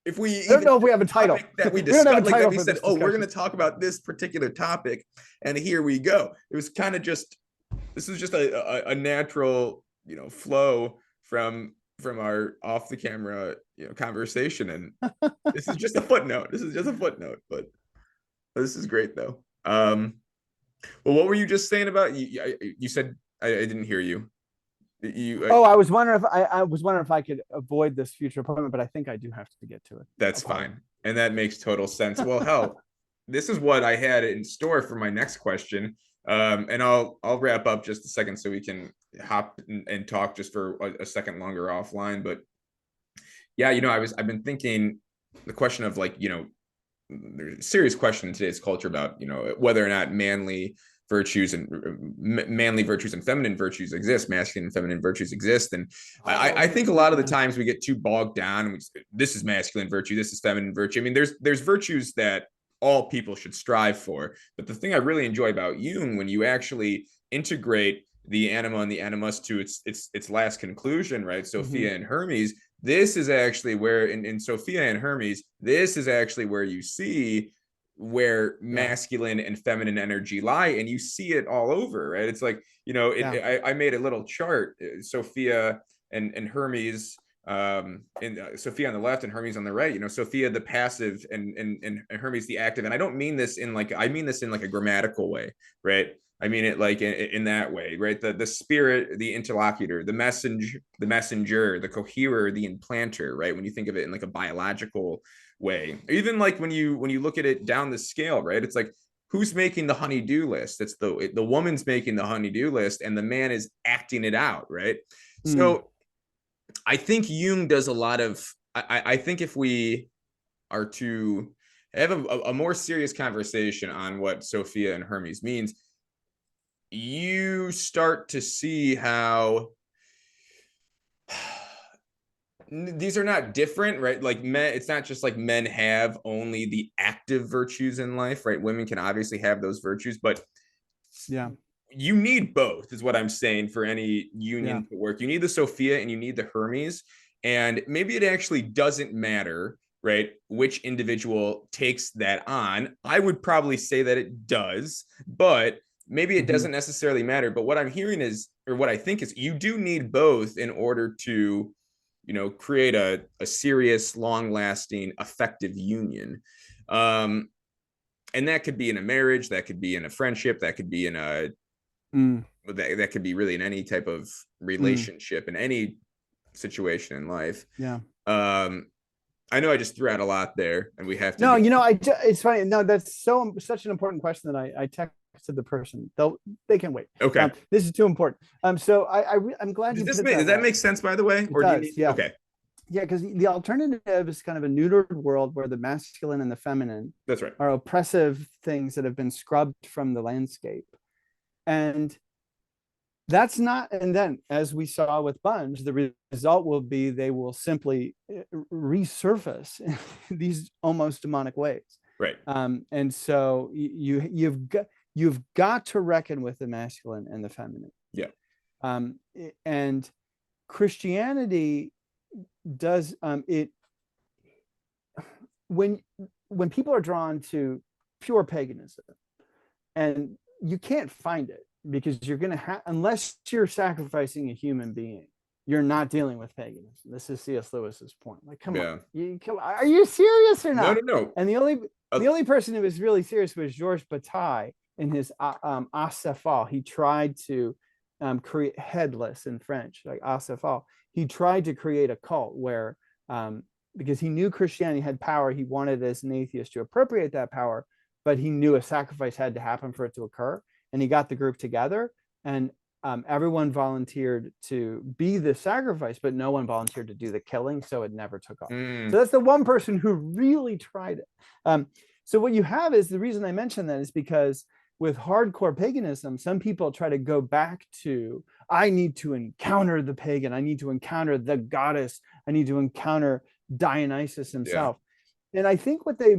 I don't know if we have a title that we discussed. Like that we said, oh, we're going to talk about this particular topic, and here we go. It was kind of just. This is just a natural, you know, flow from our off the camera, you know, conversation, and this is just a footnote. But this is great though. Well, what were you just saying about you said I didn't hear you. I was wondering if I could avoid this future appointment, but I think I do have to get to it. That's fine, and that makes total sense. Well, hell, this is what I had in store for my next question. And I'll wrap up just a second so we can hop and talk just for a second longer offline. But yeah, you know, I've been thinking the question of like, you know, there's a serious question in today's culture about, you know, whether or not manly virtues and feminine virtues exist, masculine and feminine virtues exist. And I think a lot of the times we get too bogged down and this is masculine virtue, this is feminine virtue. I mean, there's virtues that all people should strive for. But the thing I really enjoy about Jung, when you actually integrate the anima and the animus to its last conclusion, right? Sophia and Hermes, this is actually where in Sophia and Hermes, this is actually where you see where masculine and feminine energy lie, and you see it all over, right? It's like, you know, I made a little chart, Sophia and Hermes, Sophia on the left and Hermes on the right. You know, Sophia the passive and Hermes the active. And I don't mean this in like a grammatical way, right? I mean it like in that way, right? The spirit, the interlocutor, the messenger, the coherer, the implanter, right? When you think of it in like a biological way, even like when you look at it down the scale, right? It's like, who's making the honey-do list? It's the woman's making the honey-do list and the man is acting it out, right? So I think Jung does a lot of, I think if we are to have a more serious conversation on what Sophia and Hermes means, you start to see how these are not different, right? Like men, it's not just like men have only the active virtues in life, right? Women can obviously have those virtues, but yeah, you need both, is what I'm saying, for any union to work. You need the Sophia and you need the Hermes. And maybe it actually doesn't matter, right, which individual takes that on. I would probably say that it does, but maybe it doesn't necessarily matter. But what I'm hearing is, or what I think is, you do need both in order to, you know, create a serious, long-lasting, effective union. And that could be in a marriage, that could be in a friendship, that could be in a that could be really in any type of relationship, in any situation in life. Yeah. I know I just threw out a lot there, and we have to. No, you know, it's funny. No, that's such an important question that I texted the person. They can wait. Okay. This is too important. So I'm glad you. Does that make sense, by the way? Or does, yeah. Okay. Yeah, because the alternative is kind of a neutered world where the masculine and the feminine, that's right, are oppressive things that have been scrubbed from the landscape. And that's not, and then as we saw with Bunge, the result will be they will simply resurface in these almost demonic ways. Right. And so you've got to reckon with the masculine and the feminine. Yeah. And Christianity does it when people are drawn to pure paganism, and you can't find it because you're going to have, unless you're sacrificing a human being, you're not dealing with paganism. This is C.S. Lewis's point. Like, come Yeah. on, are you serious or No, not? no, no. And the only person who was really serious was Georges Bataille in his Acéphale. He tried to create headless in French, like Acéphale. He tried to create a cult where, because he knew Christianity had power, he wanted as an atheist to appropriate that power, but he knew a sacrifice had to happen for it to occur. And he got the group together, and everyone volunteered to be the sacrifice, but no one volunteered to do the killing, so it never took off. So that's the one person who really tried it. So what you have is, the reason I mention that is because with hardcore paganism, some people try to go back to, I need to encounter the pagan, I need to encounter the goddess, I need to encounter Dionysus himself. And I think what they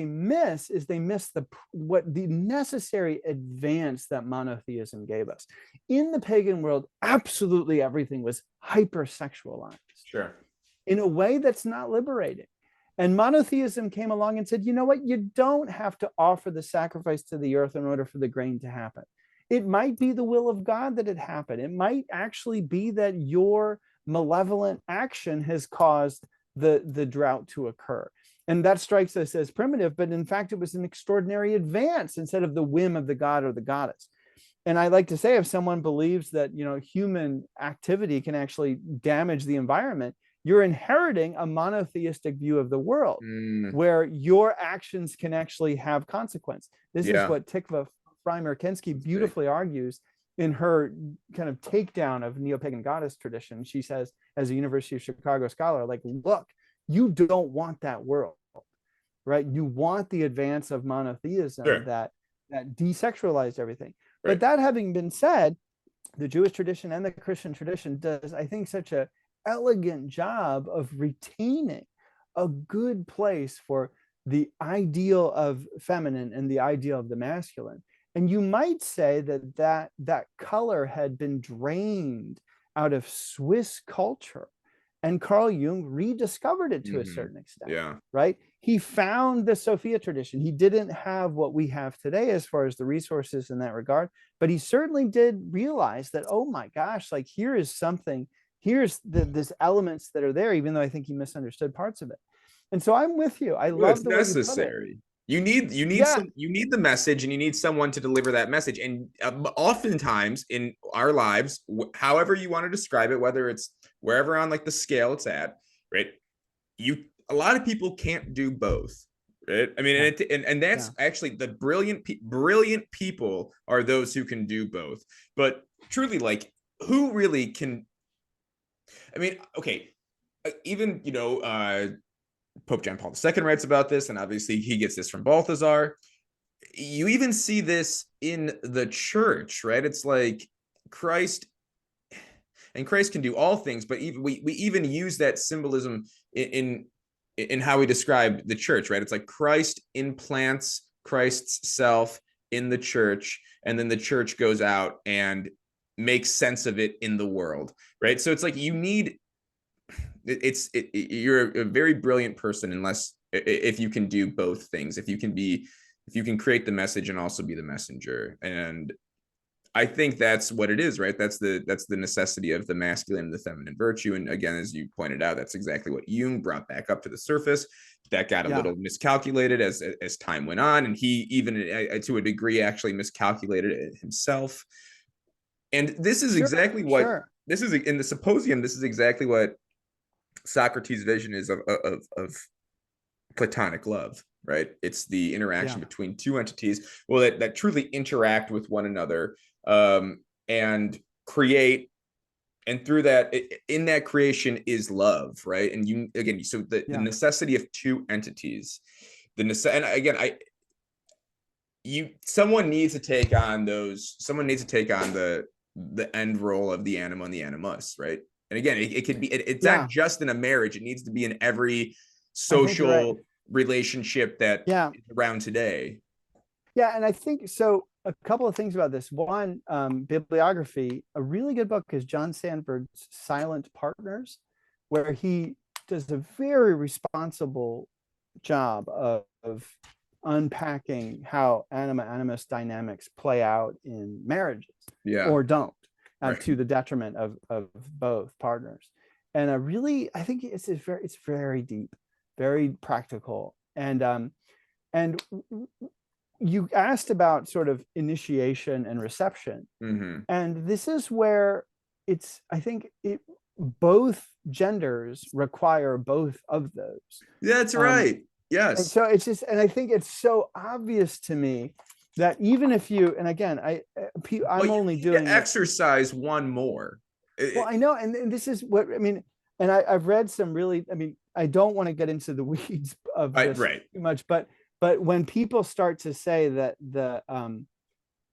miss is they miss the necessary advance that monotheism gave us. In the pagan world, absolutely everything was hypersexualized. Sure. In a way that's not liberating. And monotheism came along and said, you know what? You don't have to offer the sacrifice to the earth in order for the grain to happen. It might be the will of God that it happened. It might actually be that your malevolent action has caused the drought to occur. And that strikes us as primitive, but in fact, it was an extraordinary advance instead of the whim of the god or the goddess. And I like to say, if someone believes that, you know, human activity can actually damage the environment, you're inheriting a monotheistic view of the world where your actions can actually have consequence. This is what Tikva Frymer-Kensky beautifully argues in her kind of takedown of neo-pagan goddess tradition. She says, as a University of Chicago scholar, like, look, you don't want that world, right? You want the advance of monotheism that desexualized everything. But that having been said, the Jewish tradition and the Christian tradition does, I think, such a elegant job of retaining a good place for the ideal of feminine and the ideal of the masculine. And you might say that color had been drained out of Swiss culture, and Carl Jung rediscovered it to a certain extent, right? He found the Sophia tradition. He didn't have what we have today as far as the resources in that regard, but he certainly did realize that, oh my gosh, like, here is something, here's this elements that are there, even though I think he misunderstood parts of it. And so I'm with you. I love the way you put it. You need the message, and you need someone to deliver that message. And oftentimes in our lives, however you want to describe it, whether it's wherever on like the scale it's at, right? A lot of people can't do both, right? I mean, and that's actually the brilliant people are those who can do both. But truly, like, who really can? I mean, okay, even, you know, Pope John Paul II writes about this, and obviously he gets this from Balthasar. You even see this in the church, right? It's like Christ can do all things, but even we even use that symbolism in how we describe the church, right? It's like Christ implants Christ's self in the church, and then the church goes out and makes sense of it in the world, right? So it's like you need. You're a very brilliant person if you can do both things, if you can create the message and also be the messenger. And I think that's what it is, right? That's the necessity of the masculine and the feminine virtue. And again, as you pointed out, that's exactly what Jung brought back up to the surface. That got a little miscalculated as time went on, and he even to a degree actually miscalculated it himself. And this is exactly what this is in the symposium. This is exactly what Socrates' vision is of platonic love, right? It's the interaction between two entities, that truly interact with one another, and create, and through that, in that creation is love, right? And the necessity of two entities, someone needs to take on the end role of the anima and the animus, right? And again, it could be, it's not just in a marriage. It needs to be in every social relationship that is around today. Yeah, and I think so. A couple of things about this. One, bibliography. A really good book is John Sandford's Silent Partners, where he does a very responsible job of unpacking how anima-animus dynamics play out in marriages or don't. Right. to the detriment of both partners. And I think it's very deep, very practical. And you asked about sort of initiation and reception. Mm-hmm. And this is where I think both genders require both of those. That's right. Yes. And so and I think it's so obvious to me that even if you, and again, I'm only doing exercise one more. Well, I know. And this is what, I mean, and I've read some really, I mean, I don't want to get into the weeds of this too much, but when people start to say that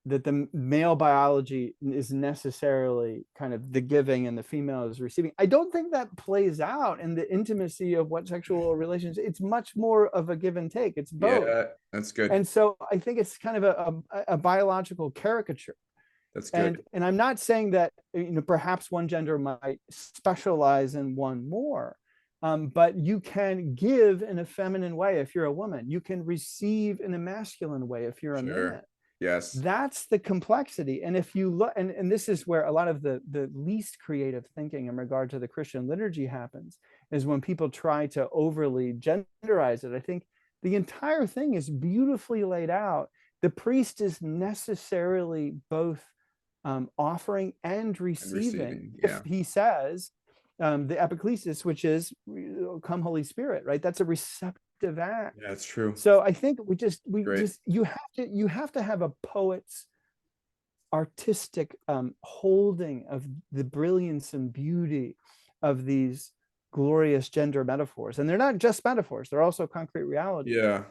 the male biology is necessarily kind of the giving and the female is receiving, I don't think that plays out in the intimacy of what sexual relations. It's much more of a give and take. It's both. Yeah, that's good. And so I think it's kind of a biological caricature. That's good. And I'm not saying that, perhaps one gender might specialize in one more, but you can give in a feminine way if you're a woman. You can receive in a masculine way if you're a man. Yes. That's the complexity. And if you look, and this is where a lot of the least creative thinking in regard to the Christian liturgy happens, is when people try to overly genderize it. I think the entire thing is beautifully laid out. The priest is necessarily both offering and receiving. If he says the epiclesis, which is come Holy Spirit, right? That's a receptive act. Yeah, that's true. So I think you have to have a poet's artistic holding of the brilliance and beauty of these glorious gender metaphors. And they're not just metaphors, they're also concrete reality. Yeah.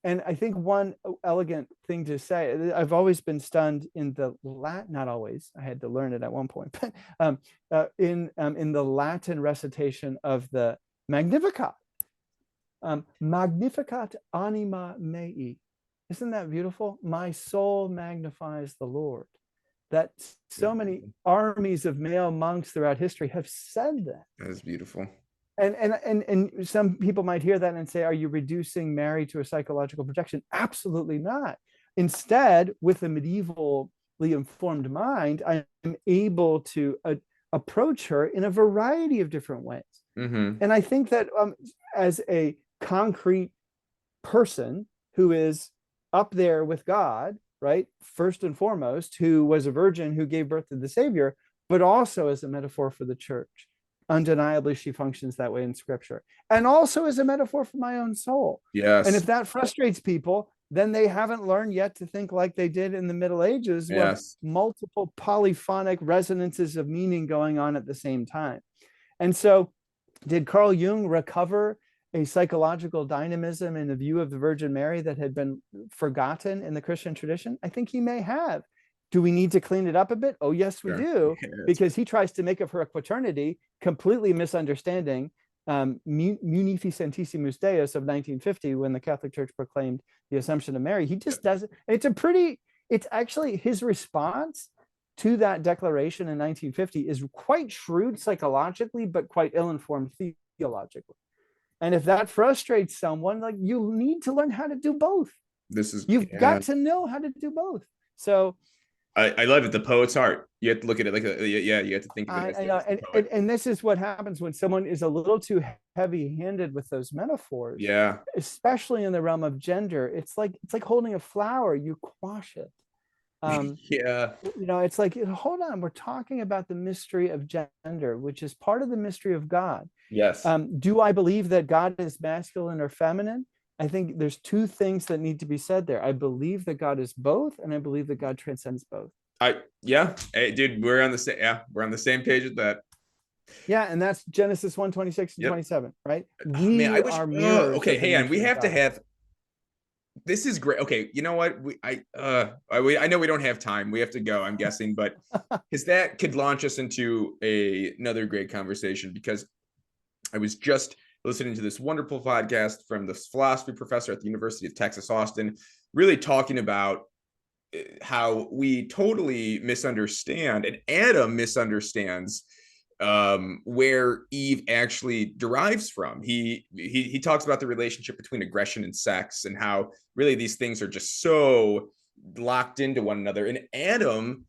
And I think one elegant thing to say, I've always been stunned in the Latin, not always, I had to learn it at one point, but in the Latin recitation of the Magnificat, Magnificat anima mei. Isn't that beautiful? My soul magnifies the Lord. That so many armies of male monks throughout history have said that. That is beautiful. And some people might hear that and say, are you reducing Mary to a psychological projection? Absolutely not. Instead, with a medievally informed mind, I am able to approach her in a variety of different ways. Mm-hmm. And I think that as a concrete person who is up there with God, right, first and foremost, who was a virgin who gave birth to the Savior, but also as a metaphor for the church. Undeniably, she functions that way in Scripture, and also as a metaphor for my own soul. Yes. And if that frustrates people, then they haven't learned yet to think like they did in the Middle Ages, with multiple polyphonic resonances of meaning going on at the same time. And so, did Carl Jung recover a psychological dynamism in the view of the Virgin Mary that had been forgotten in the Christian tradition? I think he may have. Do we need to clean it up a bit? Oh, yes, we do, because he tries to make of her a quaternity, completely misunderstanding Munificentissimus Deus of 1950, when the Catholic Church proclaimed the Assumption of Mary. He just doesn't. It's actually his response to that declaration in 1950 is quite shrewd psychologically, but quite ill-informed theologically. And if that frustrates someone, like, you need to learn how to do both. You've got to know how to do both. So I love it. The poet's heart. You have to look at it like you have to think of it. I know, and this is what happens when someone is a little too heavy-handed with those metaphors. Yeah. Especially in the realm of gender, it's like holding a flower. You quash it. It's like, hold on. We're talking about the mystery of gender, which is part of the mystery of God. Yes. Do I believe that God is masculine or feminine? I think there's two things that need to be said there. I believe that God is both, and I believe that God transcends both. Hey, dude, we're on the same page with that. Yeah, and that's Genesis 1:26 and 27, right? Okay, hang on. We have to have. This is great. Okay, you know what? I know we don't have time. We have to go, I'm guessing, but because that could launch us into another great conversation, because I was just listening to this wonderful podcast from the philosophy professor at the University of Texas, Austin, really talking about how we totally misunderstand, and Adam misunderstands where Eve actually derives from. He talks about the relationship between aggression and sex, and how really these things are just so locked into one another. And Adam,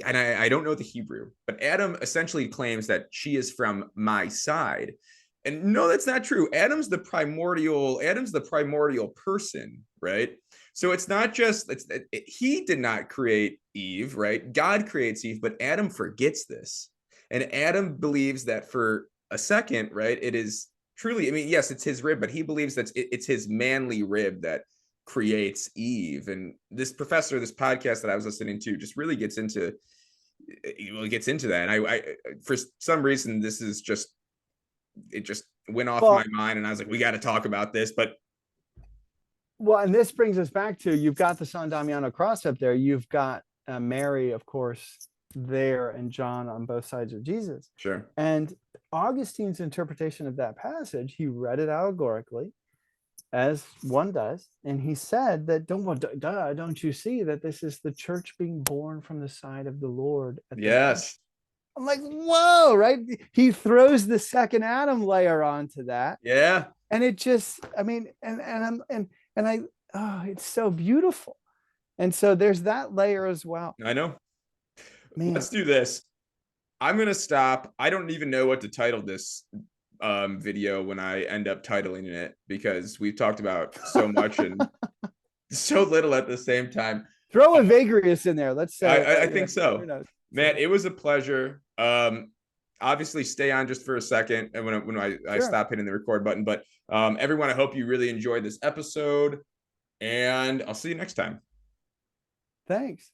and I don't know the Hebrew, but Adam essentially claims that she is from my side. And no, that's not true. Adam's the primordial person, right? So it's not just he did not create Eve, right? God creates Eve, but Adam forgets this. And Adam believes that for a second, right? It is truly, I mean, yes, it's his rib, but he believes that it's his manly rib that creates Eve. And this podcast that I was listening to just really gets into that. And I for some reason, it just went off my mind, and I was like, we got to talk about this. But and this brings us back to, you've got the San Damiano cross up there. You've got Mary, of course, there, and John on both sides of Jesus. Sure. And Augustine's interpretation of that passage, he read it allegorically, as one does, and he said that don't you see that this is the church being born from the side of the Lord? Yes. I'm like, whoa, right? He throws the second Adam layer onto that. Yeah. And it just, I mean, it's so beautiful. And so there's that layer as well. I know. Man. Let's do this. I'm going to stop. I don't even know what to title this video when I end up titling it, because we've talked about so much and so little at the same time. Throw Evagrius in there. Let's say. I think so. Matt, it was a pleasure. Obviously stay on just for a second, and when I stop hitting the record button. But everyone, I hope you really enjoyed this episode, and I'll see you next time. Thanks.